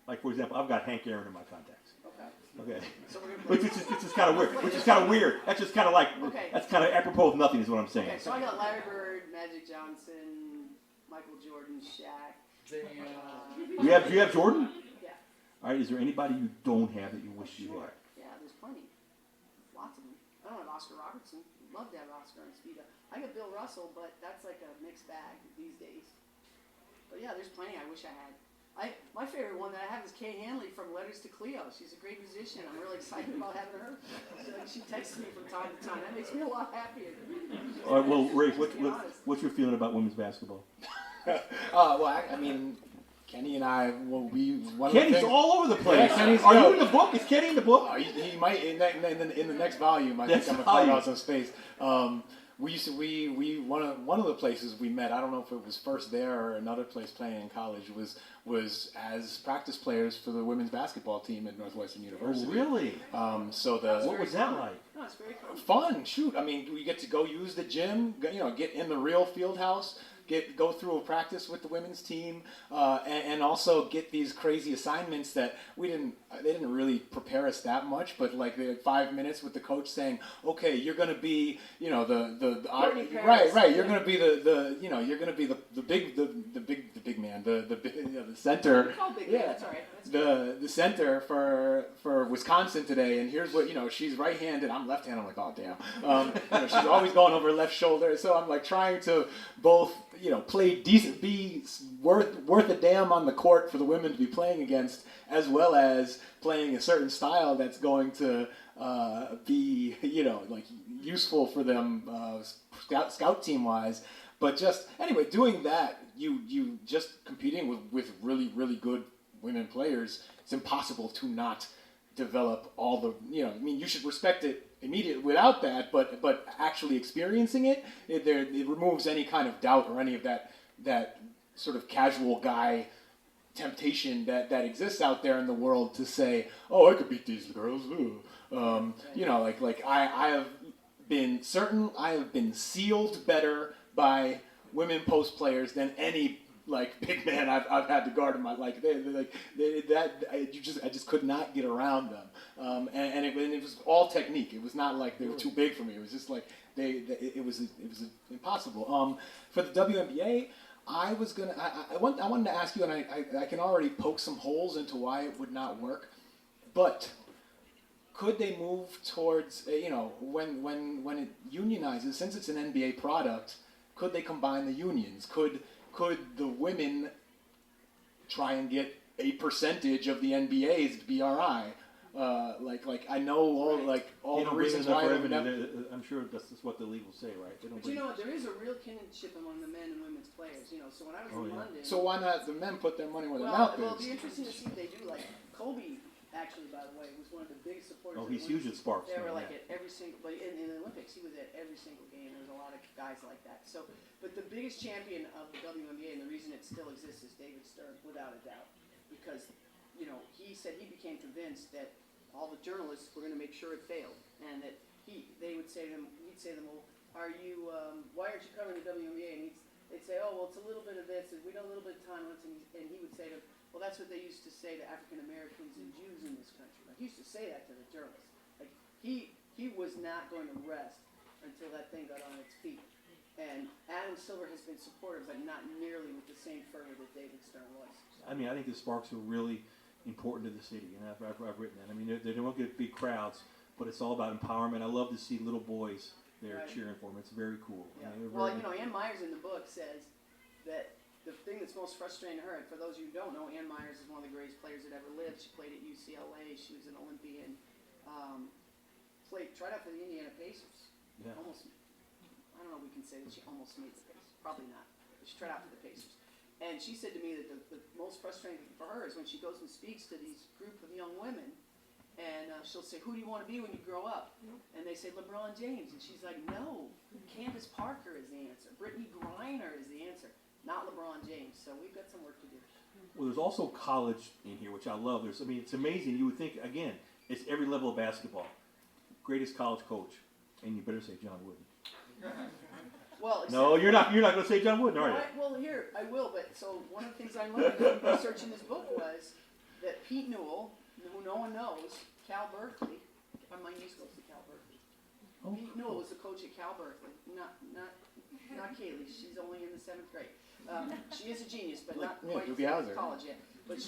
Like for example, I've got Hank Aaron in my contacts. Okay. Okay. So we're gonna play. It's just kind of weird. Which is kind of weird. That's just kind of like, Okay. that's kind of apropos of nothing is what I'm saying. Okay, so I got Larry Bird, Magic Johnson, Michael Jordan, Shaq. You have Jordan? Yeah. All right, is there anybody you don't have that you wish you Sure. had? Yeah, there's plenty. Lots of them. I don't have Oscar Robertson. Love to have Oscar on speed. I got Bill Russell, but that's like a mixed bag these days. But yeah, there's plenty I wish I had. My favorite one that I have is Kay Hanley from Letters to Cleo. She's a great musician. I'm really excited about having her. She texts me from time to time. That makes me a lot happier. All right, well, Rafe, what's your feeling about women's basketball? Well, I mean, Kenny and I, Kenny's all over the place. Yeah, Kenny's, Are you in the book? Is Kenny in the book? He might in the next volume. I think I'm gonna carve out some space. One of the places we met. I don't know if it was first there or another place playing in college. Was as practice players for the women's basketball team at Northwestern University. Oh, really? What was that like? No, it's very cool. Fun. Shoot, I mean, we get to go use the gym. Get in the real field house. Go through a practice with the women's team, and also get these crazy assignments that they didn't really prepare us that much, but like they had 5 minutes with the coach saying, okay, you're gonna be, you're gonna be the big man, the center. You're called big man, that's all right. The center for Wisconsin today, and here's what she's right-handed, I'm left-handed. I'm like, oh damn. She's always going over her left shoulder, so I'm like trying to both play decent, be worth a damn on the court for the women to be playing against, as well as playing a certain style that's going to be like useful for them scout team wise. But just anyway, doing that, you just competing with really, really good women players, it's impossible to not develop all the, you should respect it immediately without that, but actually experiencing it removes any kind of doubt or any of that sort of casual guy temptation that exists out there in the world to say, oh, I could beat these girls. I have been sealed better by women post players than any big man I've had to guard in my life. I just could not get around them, and it was all technique. It was not like they were too big for me. It was just like it was impossible. For the WNBA, I wanted to ask you, and I can already poke some holes into why it would not work, but could they move towards when it unionizes, since it's an NBA product? Could they combine the unions? Could the women try and get a percentage of the NBA's BRI? I know all the reasons why. I'm sure that's what the league will say, right? But there is a real kinship among the men and women's players. So when I was in London. So why not the men put their money where their mouth is? Well, it'll be interesting to see what they do. Like Kobe, actually, by the way, was one of the biggest supporters. Oh, he's huge at Sparks. They were at every single, but in the Olympics, he was at every single game. There's a lot of guys like that. So, but the biggest champion of the WNBA, and the reason it still exists, is David Stern, without a doubt, because he said he became convinced that all the journalists were going to make sure it failed, and that they would say to him, he'd say to them, well, why aren't you covering the WNBA? And they'd say, oh, well, it's a little bit of this, and we know a little bit of time on it, and he would say to them, well, that's what they used to say to African Americans and Jews in this country. He used to say that to the journalists. He was not going to rest until that thing got on its feet. And Adam Silver has been supportive, but not nearly with the same fervor that David Stern was. I mean, I think the Sparks are really important to the city, and I've written that. I mean, they don't get big crowds, but it's all about empowerment. I love to see little boys there cheering for them. It's very cool. Yeah. I mean, Ann Myers in the book says that the thing that's most frustrating to her, and for those of you who don't know, Ann Myers is one of the greatest players that ever lived. She played at UCLA. She was an Olympian. Tried out for the Indiana Pacers. Yeah. Almost. I don't know if we can say that she almost made the Pacers. Probably not. But she tried out for the Pacers. And she said to me that the most frustrating thing for her is when she goes and speaks to these group of young women, and she'll say, who do you want to be when you grow up? And they say, LeBron James. And she's like, no, Candace Parker is the answer. Brittany Griner is the answer. Not LeBron James. So we've got some work to do. Well, there's also college in here, which I love. It's amazing. You would think, again, it's every level of basketball. Greatest college coach. And you better say John Wooden. Well, no, you're not going to say John Wooden, are you? Well, here, I will. But so one of the things I learned from researching this book was that Pete Newell, who no one knows, Cal Berkeley, my niece goes to Cal Berkeley. Oh, Pete Newell was the coach at Cal Berkeley, not Kaylee, she's only in the 7th grade. She is a genius, but not quite college yet. But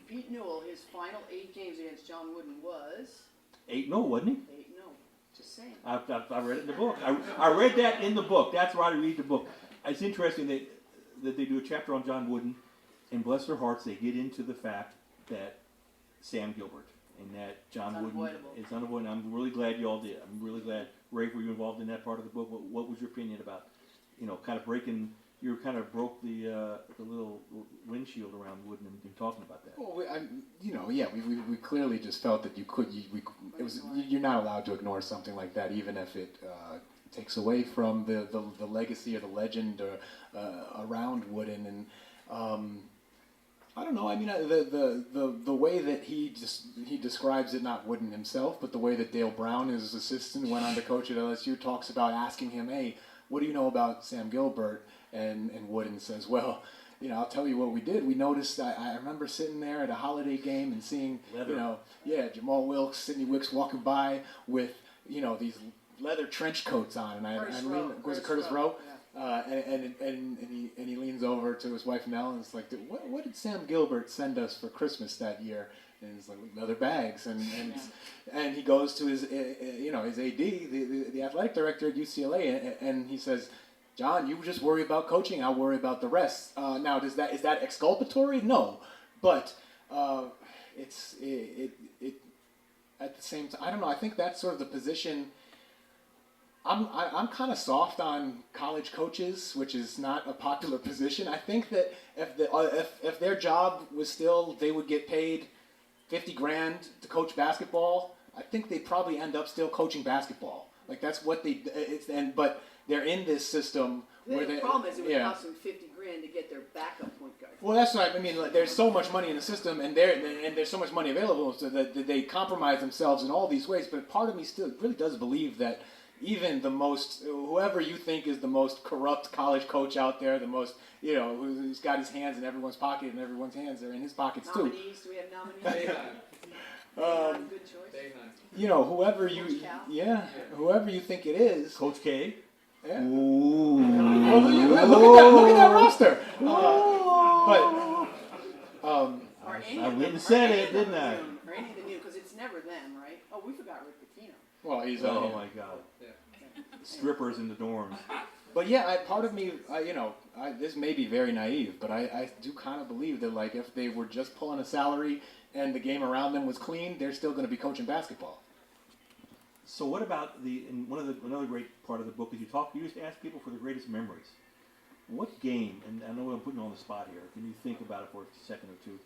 Pete Newell, his final 8 games against John Wooden was 8-0, wasn't he? 8-0. Just saying. I read it in the book. I read that in the book. That's why I read the book. It's interesting that they do a chapter on John Wooden, and bless their hearts, they get into the fact that Sam Gilbert and that John Wooden is unavoidable. I'm really glad you all did. I'm really glad. Rafe, were you involved in that part of the book? What was your opinion about, kind of breaking? You kind of broke the little windshield around Wooden and talking about that. Well, we clearly just felt that you're not allowed to ignore something like that, even if it takes away from the legacy or the legend around Wooden. And I don't know. I mean, the way that he describes it, not Wooden himself, but the way that Dale Brown, his assistant, went on to coach at LSU, talks about asking him, "Hey, what do you know about Sam Gilbert?" And Wooden says, "Well, I'll tell you what we did. We noticed. I remember sitting there at a holiday game and seeing, Jamal Wilkes, Sidney Wicks walking by with, these leather trench coats on, and was it Curtis Rowe? Yeah. And he leans over to his wife Nell and it's like, what did Sam Gilbert send us for Christmas that year?" And it's like leather bags, and he goes to his his AD, the athletic director at UCLA, and he says, "John, you just worry about coaching. I'll worry about the rest." Now, is that exculpatory? No, but it's at the same time. I don't know. I think that's sort of the position. I'm kind of soft on college coaches, which is not a popular position. I think that if their job was still, they would get paid $50,000 to coach basketball, I think they'd probably end up still coaching basketball. Like that's what but they're in this system where the problem is it would cost them $50,000 to get their backup point guard. Well, that's right. I mean, like, there's so much money in the system, and there's so much money available, so that they compromise themselves in all these ways. But part of me still really does believe that even whoever you think is the most corrupt college coach out there, the most, who's got his hands in everyone's pocket and everyone's hands are in his pockets too. Nominees? Do we have nominees? Good choice. Whoever you think it is. Coach K. Yeah. Ooh. Well, look at that roster. I went and said it, didn't I? Or any of the new, because it's never them, right? Oh, we forgot Rick Pitino. Well, he's oh my God. Yeah. Strippers in the dorms. But yeah, part of me, this may be very naive, but I do kind of believe that, like, if they were just pulling a salary and the game around them was clean, they're still going to be coaching basketball. So what about another great part of the book is you used to ask people for their greatest memories. What game, and I know I'm putting you on the spot here, can you think about it for a second or two?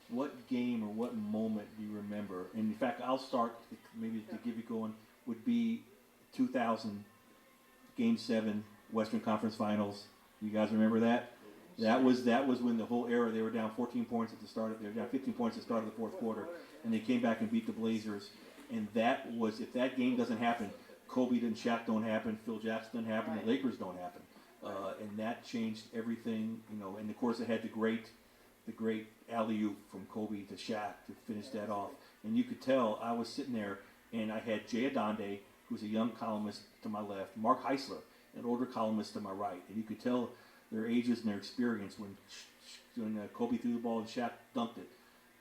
What game or what moment do you remember? And in fact, I'll start, maybe to give you going, would be 2000, Game 7, Western Conference Finals. You guys remember that? That was when the whole era, they were down 14 points at the start, they were down 15 points at the start of the fourth quarter, and they came back and beat the Blazers. And that was, if that game doesn't happen, Kobe and Shaq don't happen, Phil Jackson don't happen, the Lakers don't happen. And that changed everything, and of course it had the great alley-oop from Kobe to Shaq to finish that off. And you could tell, I was sitting there, and I had Jay Adonde, who's a young columnist to my left, Mark Heisler, an older columnist to my right. And you could tell their ages and their experience when Kobe threw the ball and Shaq dunked it.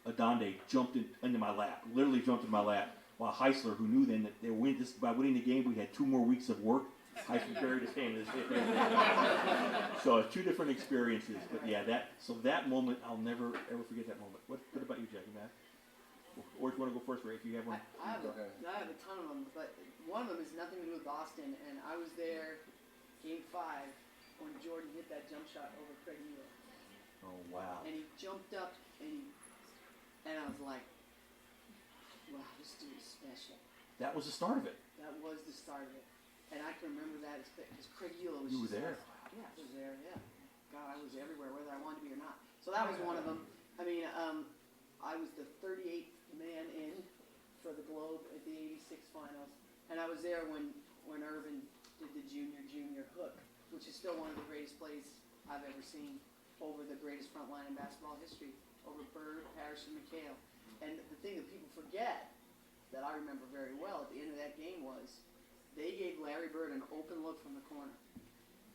Adonde jumped into my lap, literally jumped into my lap, while Heisler, who knew then that they were by winning the game, we had 2 more weeks of work. Heisler buried his hand in his head. So 2 different experiences, but yeah, that moment, I'll never ever forget that moment. What about you, Jackie, Matt? Or do you want to go first, Ray, if you have one? I have a ton of them, but one of them has nothing to do with Boston, and I was there, Game 5, when Jordan hit that jump shot over Craig Neal. Oh, wow. And he jumped up, and I was like, wow, this dude is special. That was the start of it. That was the start of it. And I can remember that because Craig Neal was You were there. Yeah, I was there, yeah. God, I was everywhere, whether I wanted to be or not. So that was one of them. I mean, I was the 38th man in for the Globe at the 86 finals. And I was there when Irvin did the junior hook, which is still one of the greatest plays I've ever seen over the greatest front line in basketball history, over Bird, Parrish, and McHale. And the thing I remember very well at the end of that game was they gave Larry Bird an open look from the corner.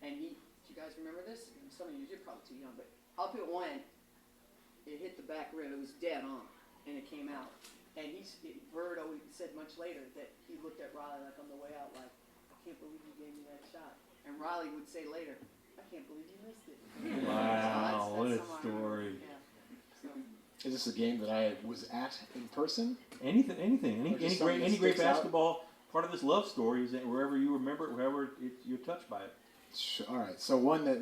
And do you guys remember this? And some of you're probably too young, but up it went. It hit the back rib. It was dead on, and it came out. And Bird always said much later that he looked at Riley like on the way out, like, I can't believe you gave me that shot. And Riley would say later, I can't believe you missed it. Wow, So what a that's story. Yeah. So. Is this a game that I was at in person? Anything, Or just something any that great sticks out? basketball. Part of this love story is that wherever you remember it, wherever you're touched by it. Sure. All right. So one that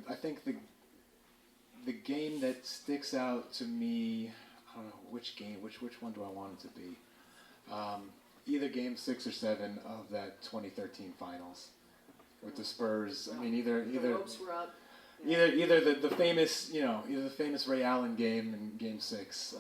I think the game that sticks out to me, I don't know which game, which one do I want it to be? Either game 6 or 7 of that 2013 finals with the Spurs. I mean, either The ropes were up. either the famous either the famous Ray Allen game in Game 6,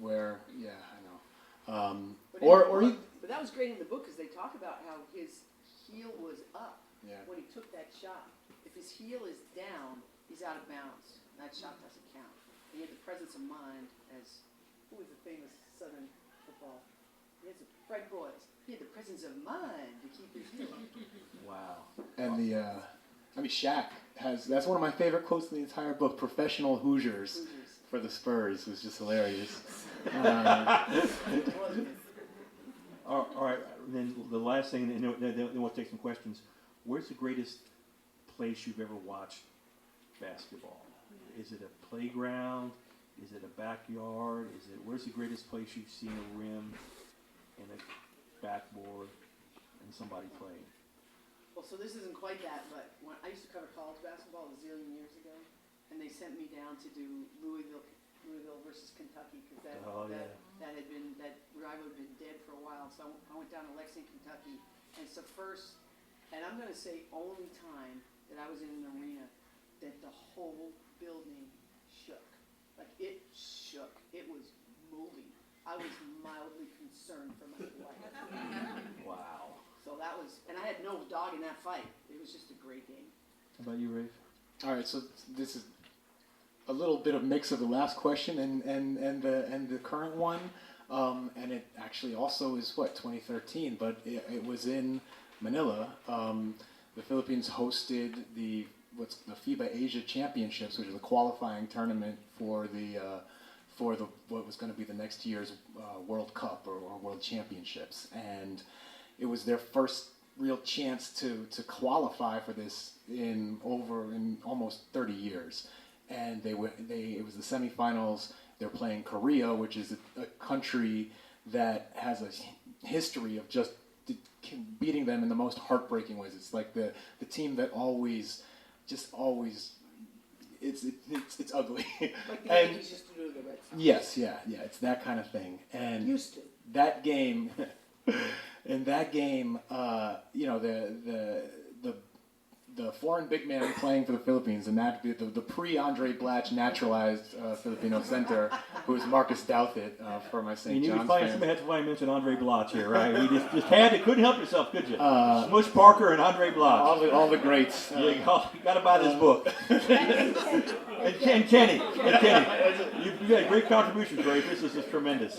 where I know, But that was great in the book because they talk about how his heel was up when he took that shot. If his heel is down, he's out of bounds. That shot doesn't count. He had the presence of mind as who was the famous Southern football? Fred Boyce. He had the presence of mind to keep his heel up. Wow. And Shaq that's one of my favorite quotes in the entire book. Professional Hoosiers for the Spurs was just hilarious. All right, then the last thing, and then we'll take some questions. Where's the greatest place you've ever watched basketball? Is it a playground? Is it a backyard? Where's the greatest place you've seen a rim and a backboard and somebody playing? Well, so this isn't quite that, but when I used to cover college basketball a zillion years ago, and they sent me down to do Louisville versus Kentucky because that rivalry had been dead for a while. So I went down to Lexington, Kentucky, and it's the first, and I'm going to say only time that I was in an arena that the whole building shook. Like it shook. It was moving. I was mildly concerned for my life. Wow. So that was, and I had no dog in that fight. It was just a great game. How about you, Rafe? All right, so this is a little bit of mix of the last question and the current one, and it actually also is 2013, but it was in Manila. The Philippines hosted the FIBA Asia Championships, which is a qualifying tournament for what was going to be the next year's World Cup or World Championships, and it was their first real chance to qualify for this in almost 30 years. And it was the semifinals. They're playing Korea, which is a country that has a history of just beating them in the most heartbreaking ways. It's like the team that always it's ugly. Like the Yankees used to do to the Red Sox. Yes, yeah, it's that kind of thing. And Used to. that game, the foreign big man playing for the Philippines, and that the pre-Andre Blatch naturalized Filipino center, who is Marcus Douthit for my St. John's fans. Somebody had to finally mention Andre Blatch here, right? You just had to, couldn't help yourself, could you? Smush Parker and Andre Blatch. All the greats. You got to buy this book. and Kenny. You've got great contributions, Rafe. This is tremendous.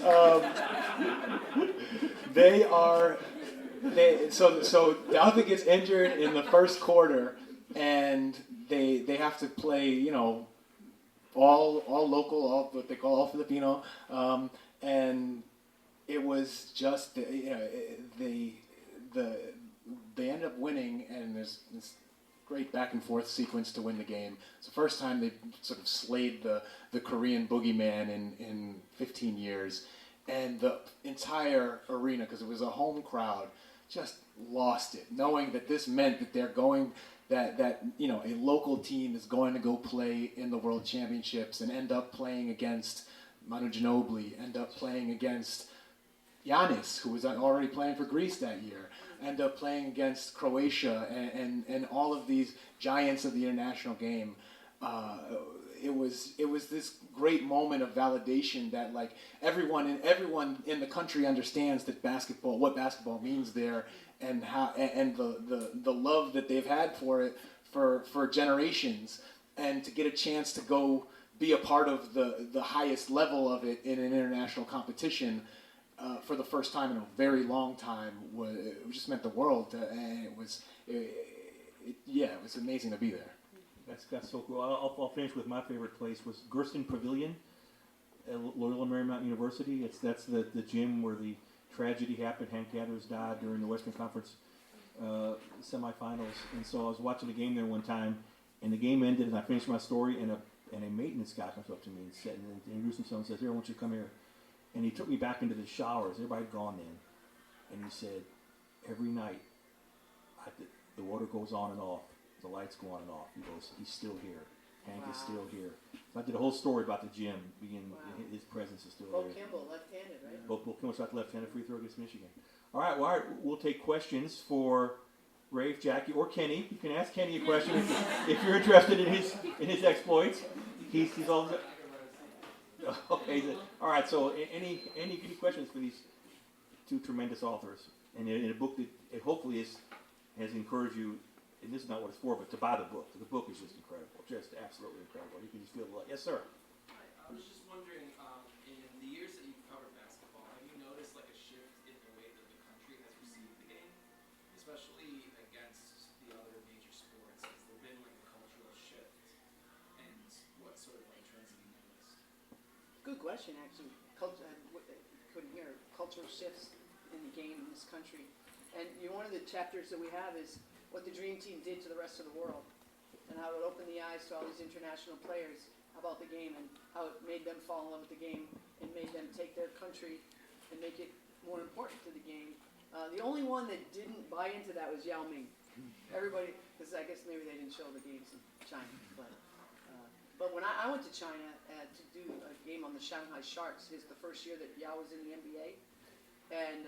So Douthit gets injured in the first quarter, and they have to play, all local, all what they call all Filipino, and it was just they end up winning, and there's this great back and forth sequence to win the game. It's the first time they sort of slayed the Korean boogeyman in 15 years, and the entire arena, because it was a home crowd, just lost it, knowing that this meant that they're going, that a local team is going to go play in the World Championships and end up playing against Manu Ginobili, end up playing against Giannis, who was already playing for Greece that year, end up playing against Croatia and all of these giants of the international game. It was this great moment of validation that like everyone in the country understands that what basketball means there, and how and the love that they've had for it for generations, and to get a chance to go be a part of the highest level of it in an international competition for the first time in a very long time, it just meant the world, and it was amazing to be there. That's so cool. I'll finish with my favorite place was Gersten Pavilion at Loyola Marymount University. That's the gym where the tragedy happened. Hank Gathers died during the Western Conference semifinals, and so I was watching the game there one time, and the game ended, and I finished my story, and a maintenance guy comes up to me and introduced himself and says, "Here, I want you to come here." And he took me back into the showers. Everybody had gone then, and he said, "Every night, the water goes on and off. The lights go on and off." He goes, "He's still here. Hank is still here." So I did a whole story about the gym. His presence is still Bo there. Kimball, left-handed, right? Bo Kimball shot the left-handed free throw against Michigan. All right, we'll take questions for Rafe, Jackie, or Kenny. You can ask Kenny a question if you're interested in his exploits. He's always. Okay. All right. So any questions for these two tremendous authors, and in a book that it hopefully has encouraged you. And this is not what it's for, but to buy the book. The book is just incredible, just absolutely incredible. You can just feel the love. Yes, sir. Hi, I was just wondering, in the years that you've covered basketball, have you noticed like a shift in the way that the country has received the game, especially against the other major sports? Has there been like a cultural shift, and what sort of like trends have you noticed? Good question, actually. Couldn't hear cultural shifts in the game in this country, and one of the chapters that we have is what the Dream Team did to the rest of the world, and how it opened the eyes to all these international players about the game, and how it made them fall in love with the game, and made them take their country and make it more important to the game. The only one that didn't buy into that was Yao Ming. Everybody, because I guess maybe they didn't show the games in China, but when I went to China to do a game on the Shanghai Sharks, the first year that Yao was in the NBA, and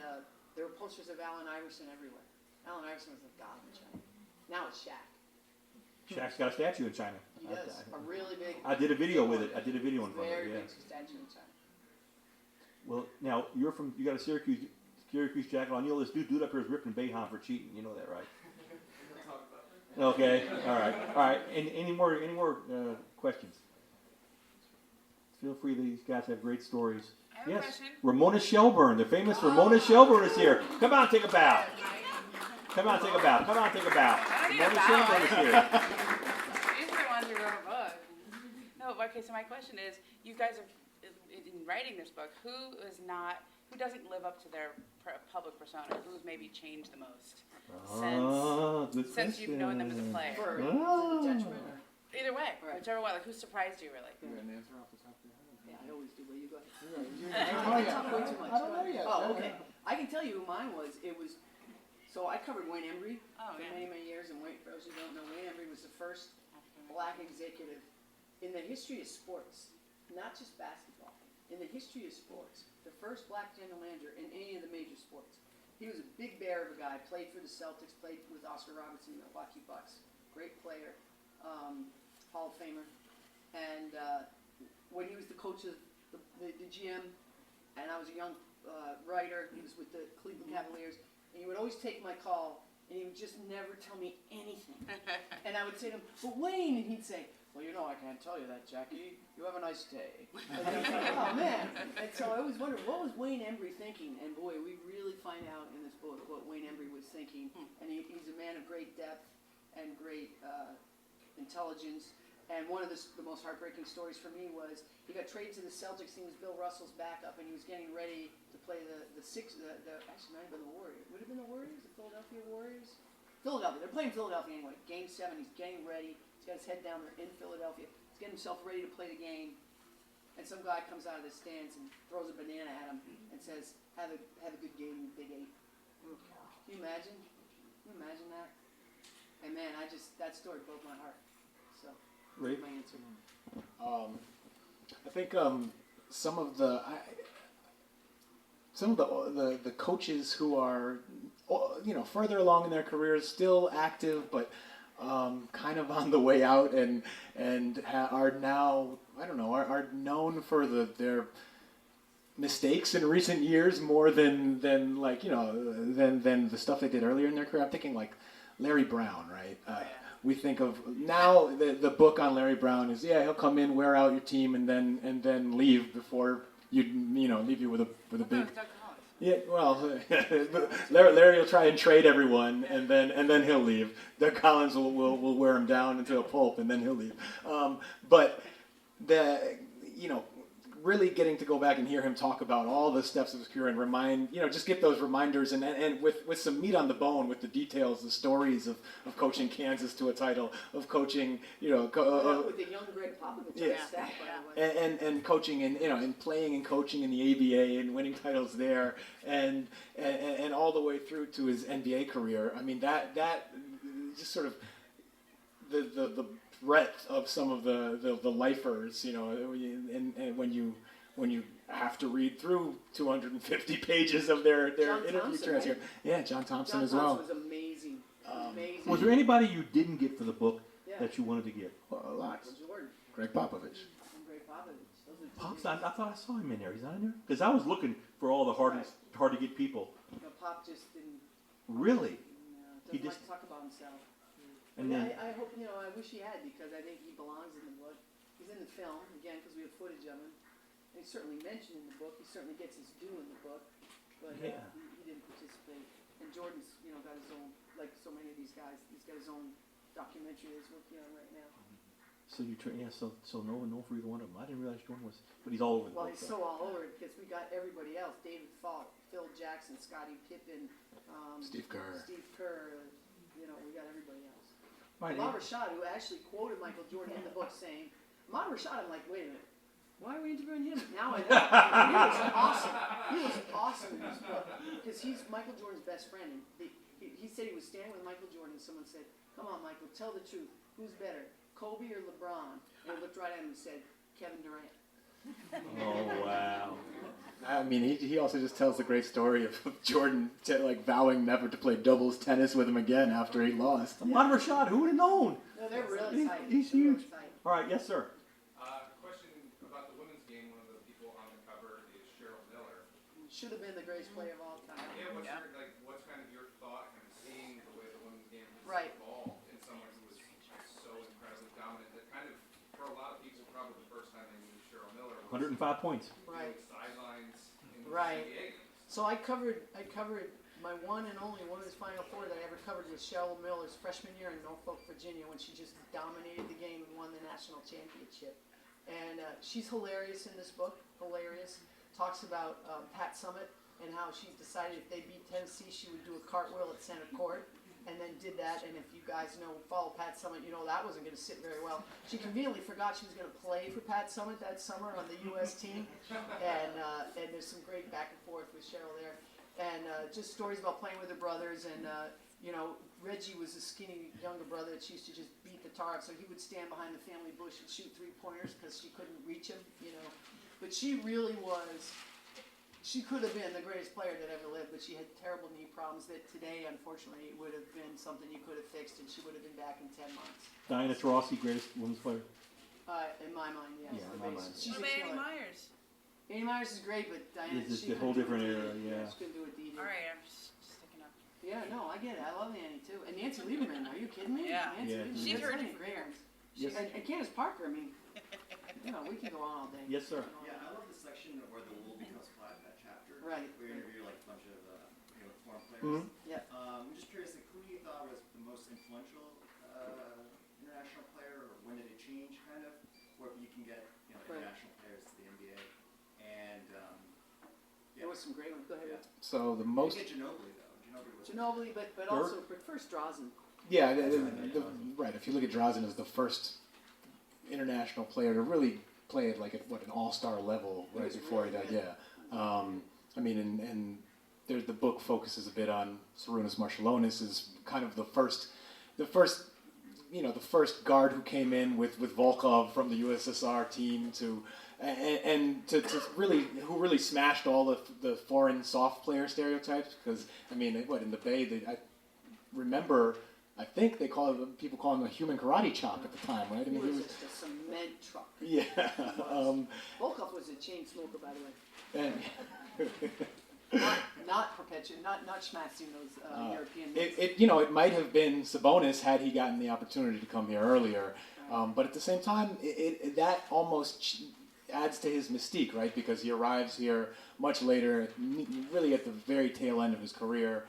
there were posters of Allen Iverson everywhere. Allen Iverson was a god in China. Now it's Shaq. Shaq's got a statue in China. He does. A really big. I did a video with it. I did a video in front of it. Very Yeah. big statue in China. Well, now you got a Syracuse jacket on. You know this dude up here is ripping Boeheim for cheating. You know that, right? We'll talk about that. Okay. All right. And any more questions? Feel free. These guys have great stories. I have a question. Ramona Shelburne, the famous Ramona Shelburne is here. Come on, take a bow. Come on, take a bow. Ramona Shelburne is here. These are the ones who wrote a book. No, okay, so my question is, you guys have, in writing this book, who doesn't live up to their public persona? Who's maybe changed the most since you've known them as a player? For the detriment or? Either way, Right. whichever one. Like, who surprised you, really? You got an answer off the top of your head? Yeah, I always do, but you go ahead. I don't know yet. Talk way too much. I don't know yet. Oh, okay. I can tell you who mine was. So I covered Wayne Embry for many years, and for those who don't know, Wayne Embry was the first black executive in the history of sports, not just basketball, in the history of sports, the first black general manager in any of the major sports. He was a big bear of a guy, played for the Celtics, played with Oscar Robertson, the Milwaukee Bucks, great player, Hall of Famer. And when he was the coach of the GM, and I was a young writer, he was with the Cleveland Cavaliers, and he would always take my call, and he would just never tell me anything. And I would say to him, "But Wayne," and he'd say, "Well, you know, I can't tell you that, Jackie. You have a nice day." And I was like, "Oh, man." And so I always wondered, what was Wayne Embry thinking? And boy, we really find out in this book what Wayne Embry was thinking. And he's a man of great depth and great intelligence. And one of the most heartbreaking stories for me was he got traded to the Celtics. He was Bill Russell's backup, and he was getting ready to play actually not even the Warriors. Would it have been the Warriors? The Philadelphia Warriors? Philadelphia. They're playing Philadelphia anyway. Game 7. He's getting ready. He's got his head down there in Philadelphia. He's getting himself ready to play the game. And some guy comes out of the stands and throws a banana at him and says, "Have a good game, you Big 8." Can you imagine? Can you imagine that? And man, that story broke my heart. So. Ray? My answer. I think some of the coaches who are further along in their careers, still active, but kind of on the way out, and are now are known for their mistakes in recent years more than the stuff they did earlier in their career. I'm thinking like Larry Brown, right? We think of now the book on Larry Brown is he'll come in, wear out your team, and then leave before leave you with a big. Yeah, well, Larry will try and trade everyone, and then he'll leave. Doug Collins will wear him down into a pulp, and then he'll leave. But really getting to go back and hear him talk about all the steps of his career and remind, just get those reminders and with some meat on the bone with the details, the stories of coaching Kansas to a title, of coaching, with the young Greg Popovich on staff, by the way. and coaching and playing and coaching in the ABA and winning titles there and all the way through to his NBA career. I mean that just sort of the breadth of some of the lifers, and when you have to read through 250 pages of their interview transcript. Right? Yeah, John Thompson as John well. Thompson was amazing. Amazing. Was there anybody you didn't get for the book that you wanted to get? Well, a lot. Jordan Greg Popovich. and Greg Popovich. Those are two Pops, big- I thought I saw him in there. He's not in there? Because I was looking for all the hard to get people. Pop just didn't. Really? He Doesn't just- like to talk about himself. And But then, I hope, I wish he had, because I think he belongs in the book. He's in the film, again, because we have footage of him. And he's certainly mentioned in the book. He certainly gets his due in the book. But Yeah. he didn't participate. And Jordan's, got his own, like so many of these guys, he's got his own documentary that he's working on right now. so you so no for either one of them. I didn't realize Jordan was, but he's all over the Well, book. he's so all over it, because we got everybody else. David Falk, Phil Jackson, Scottie Pippen, Steve Kerr. We got everybody else. Right, Ahmad Rashad, who actually quoted Michael Jordan in the book, saying, Ahmad Rashad, I'm like, wait a minute, why are we interviewing him? Now I know. He was awesome. He was awesome in this book, because he's Michael Jordan's best friend. And he said he was standing with Michael Jordan, and someone said, come on, Michael, tell the truth. Who's better, Kobe or LeBron? And he looked right at him and said, Kevin Durant. Oh, wow. I mean, he also just tells the great story of Jordan vowing never to play doubles tennis with him again after he lost. Ahmad Rashad, who would have known? No, they're really tight. He's They're really huge. tight. All right, yes, sir. Question about the women's game. One of the people on the cover is Cheryl Miller. Should have been the greatest player of all time. Yeah, what's kind of your thought, kind of seeing the way the women's game has Right. evolved in someone who was so incredibly dominant that kind of, for a lot of people, probably the first time they knew Cheryl Miller was 105 points. Right. doing sidelines in Right. the CBA games. So I covered my one and only women's Final Four that I ever covered was Cheryl Miller's freshman year in Norfolk, Virginia, when she just dominated the game and won the national championship. And she's hilarious in this book, hilarious. Talks about Pat Summitt and how she decided if they beat Tennessee, she would do a cartwheel at center court, and then did that. And if you guys follow Pat Summitt, that wasn't going to sit very well. She conveniently forgot she was going to play for Pat Summitt that summer on the U.S. team, and there's some great back and forth with Cheryl there, and just stories about playing with her brothers. And Reggie was a skinny younger brother that she used to just beat the tar out, so he would stand behind the family bush and shoot 3-pointers because she couldn't reach him. But she really was. She could have been the greatest player that ever lived, but she had terrible knee problems that today, unfortunately, would have been something you could have fixed, and she would have been back in 10 months. Diana Taurasi, greatest women's player. In my mind, yes. Yeah, in my mind. She's What a about Annie killer. Myers? Annie Myers is great, but Diana, It's she a whole couldn't do different what Dee era, did. yeah. She couldn't do what Dee did. All right, I'm just sticking up. Yeah, no, I get it. I love Annie, too. And Nancy Lieberman, are you kidding me? Yeah. Nancy Yeah. Lieberman, She's that's her one of the different great era. ones. Yes. And Candace Parker, I mean, we can go on all day. Yes, sir. Yeah, I love the section where the wool becomes flat, that chapter. Right. Where you interview a bunch of foreign players. Mhm. Yeah. I'm just curious, who you thought was the most influential international player, or when did it change, kind of, where you can get Right. international players to the NBA, and There was some great ones. Go ahead. So the you most, get Ginobili though. Ginobili was Ginobili, but also, but first Drazen. yeah, right. If you look at Drazen as the first international player to really play at an all-star level He right was before really he died. good. Yeah. I mean, and there's the book focuses a bit on Sarunas Marciulionis is kind of the first guard who came in with Volkov from the USSR team to really smashed all the foreign soft player stereotypes, because I mean, in the Bay I think people call him a human karate chop at the time, right? I He mean, was just a cement truck. yeah. Volkov was a chain smoker, by the way. And Not schmatzing those European men. it might have been Sabonis had he gotten the opportunity to come here earlier, but at the same time, that almost adds to his mystique, right? Because he arrives here much later, really at the very tail end of his career,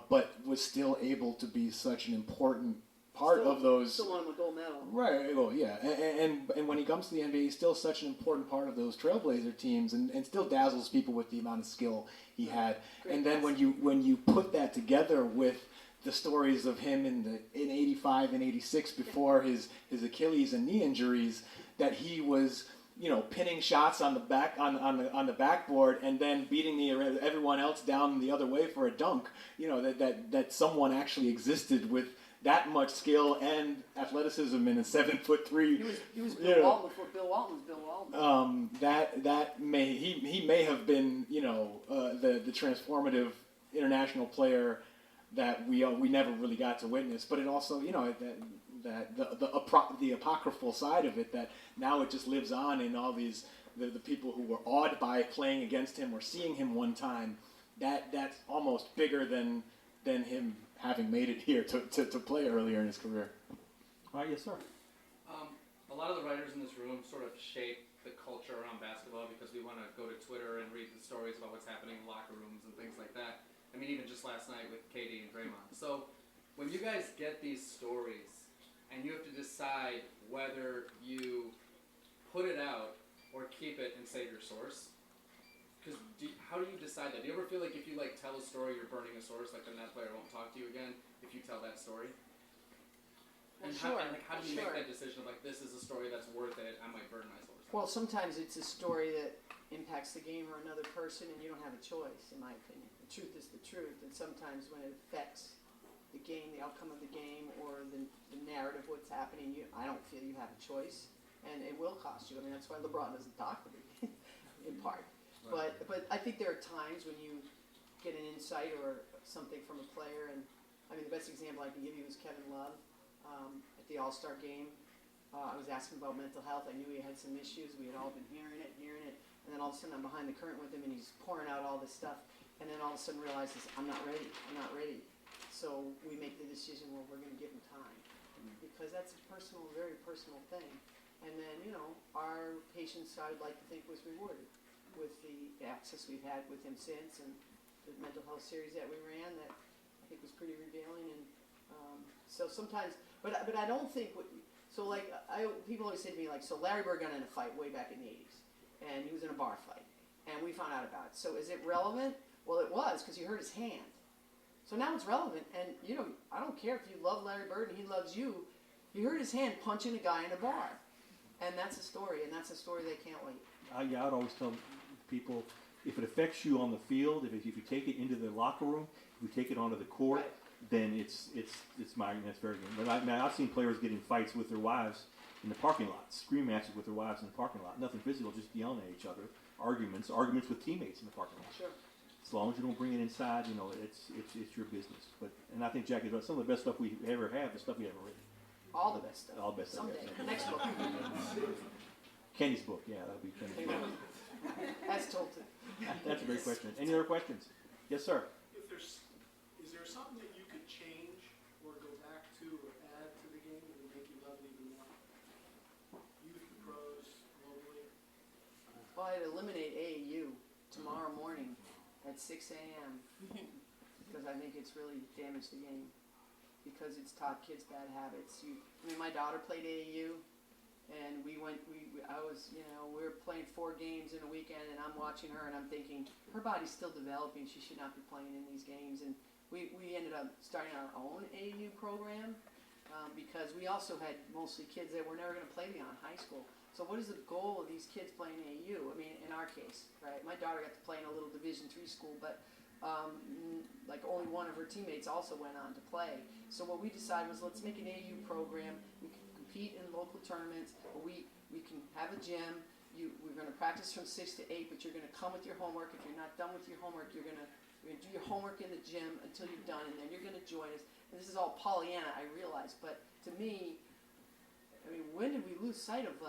but was still able to be such an important part of those. Still won him a gold medal. Right. Well, yeah, and when he comes to the NBA, he's still such an important part of those Trailblazer teams, and still dazzles people with the amount of skill he had. Great and then pass. when you put that together with the stories of him in '85 and '86 before his Achilles and knee injuries, that he was, you know, pinning shots on the backboard and then beating everyone else down the other way for a dunk. You know, that someone actually existed with that much skill and athleticism in a 7'3". He was Bill Walton before Bill Walton was Bill Walton. He may have been, you know, the transformative international player that we never really got to witness. But it also, you know, the apocryphal side of it, that now it just lives on in all these the people who were awed by playing against him or seeing him one time. That's almost bigger than him having made it here to play earlier in his career. All right, yes, sir. A lot of the writers in this room sort of shape the culture around basketball because we want to go to Twitter and read the stories about what's happening in locker rooms and things like that. I mean, even just last night with KD and Draymond. So when you guys get these stories and you have to decide whether you put it out or keep it and save your source, because how do you decide that? Do you ever feel like if you tell a story, you're burning a source, like then that player won't talk to you again if you tell that story? Well, And sure. how do you make that decision of this is a story that's worth it, I might burn my source? Well, sometimes it's a story that impacts the game or another person, and you don't have a choice, in my opinion. The truth is the truth, and sometimes when it affects the game, the outcome of the game, or the narrative, what's happening, I don't feel you have a choice, and it will cost you. I mean, that's why LeBron doesn't talk to me, in part. Right. But I think there are times when you get an insight or something from a player, and I mean, the best example I can give you is Kevin Love at the All-Star game. I was asking about mental health. I knew he had some issues. We had all been hearing it, and then all of a sudden I'm behind the curtain with him, and he's pouring out all this stuff, and then all of a sudden realizes, I'm not ready. So we make the decision, well, we're going to give him time, because that's a very personal thing. And then, you know, our patience, I would like to think, was rewarded with the access we've had with him since, and the mental health series that we ran that I think was pretty revealing. And so sometimes, but I don't think people always say to me, so Larry Bird got in a fight way back in the 80s, and he was in a bar fight, and we found out about it. So is it relevant? Well, it was, because you hurt his hand. So now it's relevant, and you know, I don't care if you love Larry Bird and he loves you. You hurt his hand punching a guy in a bar, and that's a story, and that's a story they can't wait. I'd always tell people, if it affects you on the field, if you take it into the locker room, if you take it onto the court, Right. then it's very good. But I've seen players getting fights with their wives in the parking lot, scream matches with their wives in the parking lot. Nothing physical, just yelling at each other. Arguments with teammates in the parking lot. Sure. As long as you don't bring it inside, you know, it's your business. And I think Jackie's right. Some of the best stuff we ever have is stuff we haven't written. All the best stuff. All the best stuff. Someday. Yeah. Next book. Kenny's book, yeah, that'll be Kenny's book. As told to. That's a great question. Any other questions? Yes, sir. Is there something that you could change or go back to or add to the game that would make you love it even more? Youth, pros, globally? Well, I'd eliminate AAU tomorrow morning at 6 a.m. because I think it's really damaged the game, because it's taught kids bad habits. My daughter played AAU, and we were playing 4 games in a weekend, and I'm watching her, and I'm thinking, her body's still developing. She should not be playing in these games. And we ended up starting our own AAU program because we also had mostly kids that were never going to play beyond high school. So what is the goal of these kids playing AAU? I mean, in our case, right? My daughter got to play in a little Division III school, but only one of her teammates also went on to play. So what we decided was, let's make an AAU program. We can compete in local tournaments. We can have a gym. We're going to practice from 6 to 8, but you're going to come with your homework. If you're not done with your homework, you're going to do your homework in the gym until you're done, and then you're going to join us. And this is all Pollyanna, I realize, but to me, when did we lose sight of,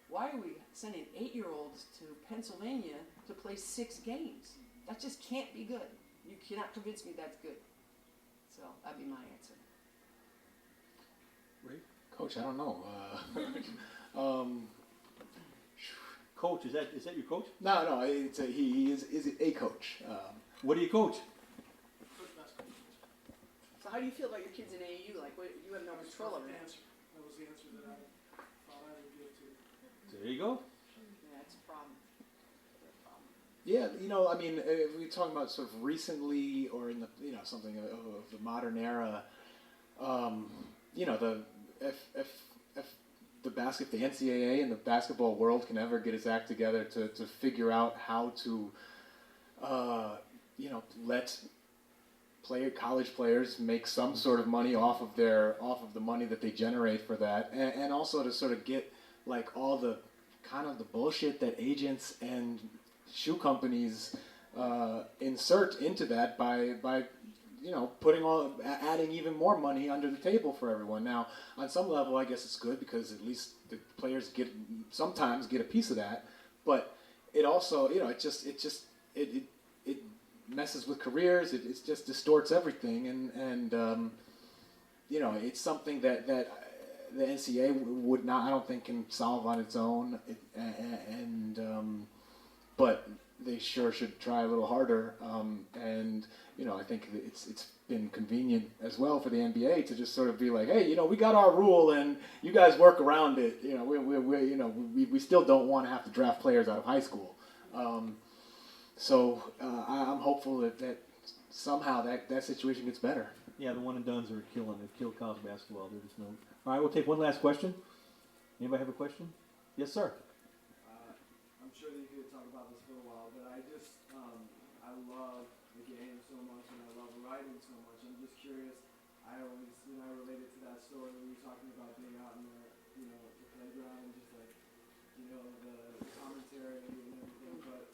why are we sending 8-year-olds to Pennsylvania to play 6 games? That just can't be good. You cannot convince me that's good. So that'd be my answer. Coach, I don't know. Coach, is that your coach? No, he is a coach. What do you coach? So how do you feel about your kids in AAU? Like, what, you have no control over it. That was the answer that I thought I would give to. There you go. Yeah, that's a problem. Yeah, I mean, if we're talking about sort of recently or in the, something of the modern era, if the NCAA and the basketball world can ever get its act together to figure out how to, let college players make some sort of money off of the money that they generate for that, and also to sort of get like all the kind of the bullshit that agents and shoe companies insert into that by adding even more money under the table for everyone. Now, on some level, I guess it's good because at least the players sometimes get a piece of that, but it also, it messes with careers. It just distorts everything, and it's something that the NCAA would not, I don't think, can solve on its own, but they sure should try a little harder. I think it's been convenient as well for the NBA to just sort of be like, hey, we got our rule and you guys work around it. We still don't want to have to draft players out of high school. So I'm hopeful that somehow that situation gets better. Yeah, the one and dones are killing. They've killed college basketball. There's no. All right, we'll take one last question. Anybody have a question? Yes, sir. I'm sure that you could talk about this for a while, but I love the game so much and I love writing so much. I'm just curious. I always, I related to that story when you were talking about being out in the playground and just like, the commentary and everything. But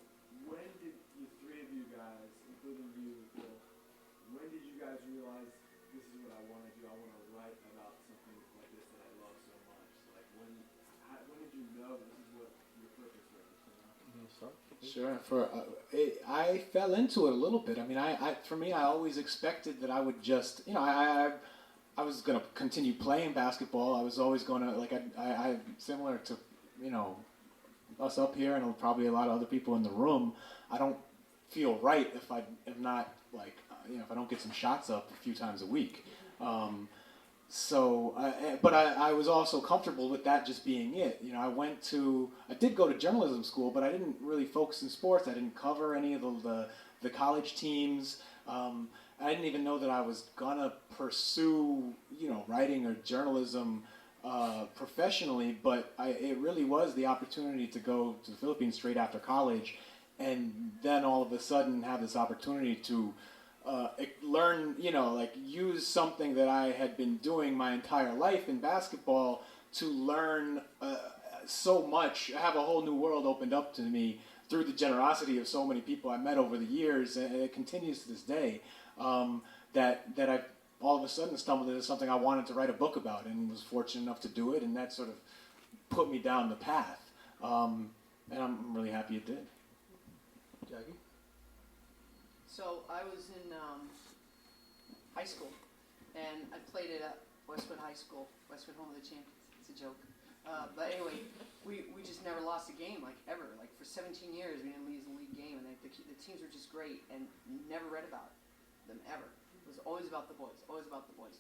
when did the three of you guys, including you, Phil, when did you guys realize this is what I want to do? I want to write about something like this that I love so much. Like when did you know this is what your purpose was? Sure. I fell into it a little bit. I mean, for me, I always expected that I would just, I was going to continue playing basketball. I was always going to, I similar to, us up here and probably a lot of other people in the room, I don't feel right if I am not, if I don't get some shots up a few times a week. But I was also comfortable with that just being it. I did go to journalism school, but I didn't really focus in sports. I didn't cover any of the college teams. I didn't even know that I was gonna pursue, writing or journalism professionally. But it really was the opportunity to go to the Philippines straight after college, and then all of a sudden have this opportunity to learn, use something that I had been doing my entire life in basketball to learn so much, have a whole new world opened up to me through the generosity of so many people I met over the years, and it continues to this day, that I all of a sudden stumbled into something I wanted to write a book about and was fortunate enough to do it, and that sort of put me down the path. And I'm really happy it did. Jackie? So I was in high school, and I played it at Westwood High School, Westwood Home of the Champions. It's a joke. But anyway, we just never lost a game, ever. For 17 years, we didn't lose a league game, and the teams were just great, and you never read about them, ever. It was always about the boys, always about the boys.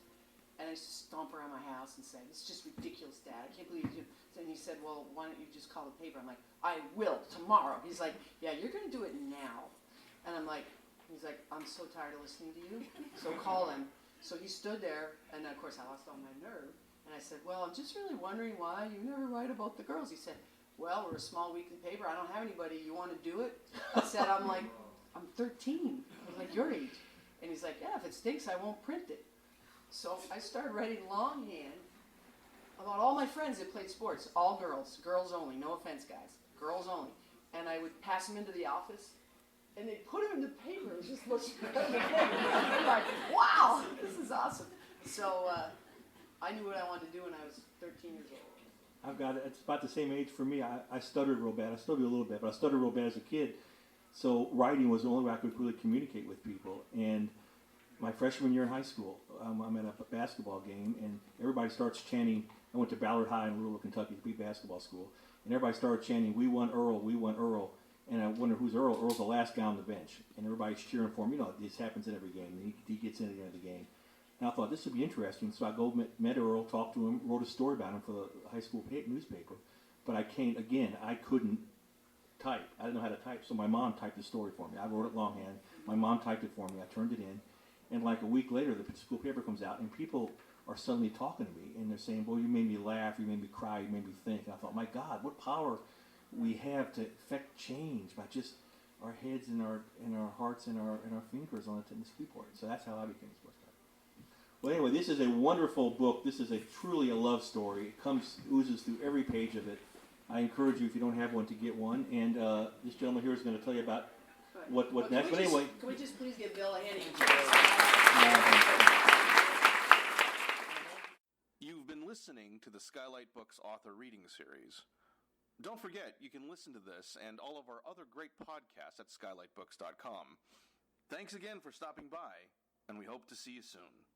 And I used to stomp around my house and say, "It's just ridiculous, Dad. I can't believe you." And he said, "Well, why don't you just call the paper?" I'm like, "I will, tomorrow." He's like, "Yeah, you're going to do it now." And I'm like, he's like, "I'm so tired of listening to you, so call him." So he stood there, and of course I lost all my nerve. And I said, "Well, I'm just really wondering why you never write about the girls." He said, "Well, we're a small weekly paper. I don't have anybody. You want to do it?" I said, I'm 13. I was like your age. And he's like, "Yeah, if it stinks, I won't print it." So I started writing longhand about all my friends that played sports, all girls, girls only, no offense, guys, girls only. And I would pass them into the office, and they'd put them in the paper. It just looks I'm like, wow, this is awesome. So I knew what I wanted to do when I was 13 years old. It's about the same age for me. I stuttered real bad. I still do a little bit, but I stuttered real bad as a kid. So writing was the only way I could really communicate with people. And my freshman year in high school, I'm at a basketball game, and everybody starts chanting. I went to Ballard High in Louisville, Kentucky, a big basketball school. and everybody started chanting, "We want Earl, we want Earl." And I wonder who's Earl. Earl's the last guy on the bench, and everybody's cheering for him. You know, this happens in every game. He gets in at the end of the game. And I thought this would be interesting, so I met Earl, talked to him, wrote a story about him for the high school newspaper. But I couldn't type. I didn't know how to type, so my mom typed the story for me. I wrote it longhand. My mom typed it for me. I turned it in, and like a week later, the school paper comes out, and people are suddenly talking to me, and they're saying, "Well, you made me laugh, you made me cry, you made me think." And I thought, my God, what power we have to affect change by just our heads and our hearts and our fingers on the tennis keyboard. So that's how I became a sports guy. Well, anyway, this is a wonderful book. This is truly a love story. It oozes through every page of it. I encourage you, if you don't have one, to get one. And this gentleman here is going to tell you about what next. But anyway, can we just please give Bill a hand? You've been listening to the Skylight Books author reading series. Don't forget, you can listen to this and all of our other great podcasts at skylightbooks.com. Thanks again for stopping by, and we hope to see you soon.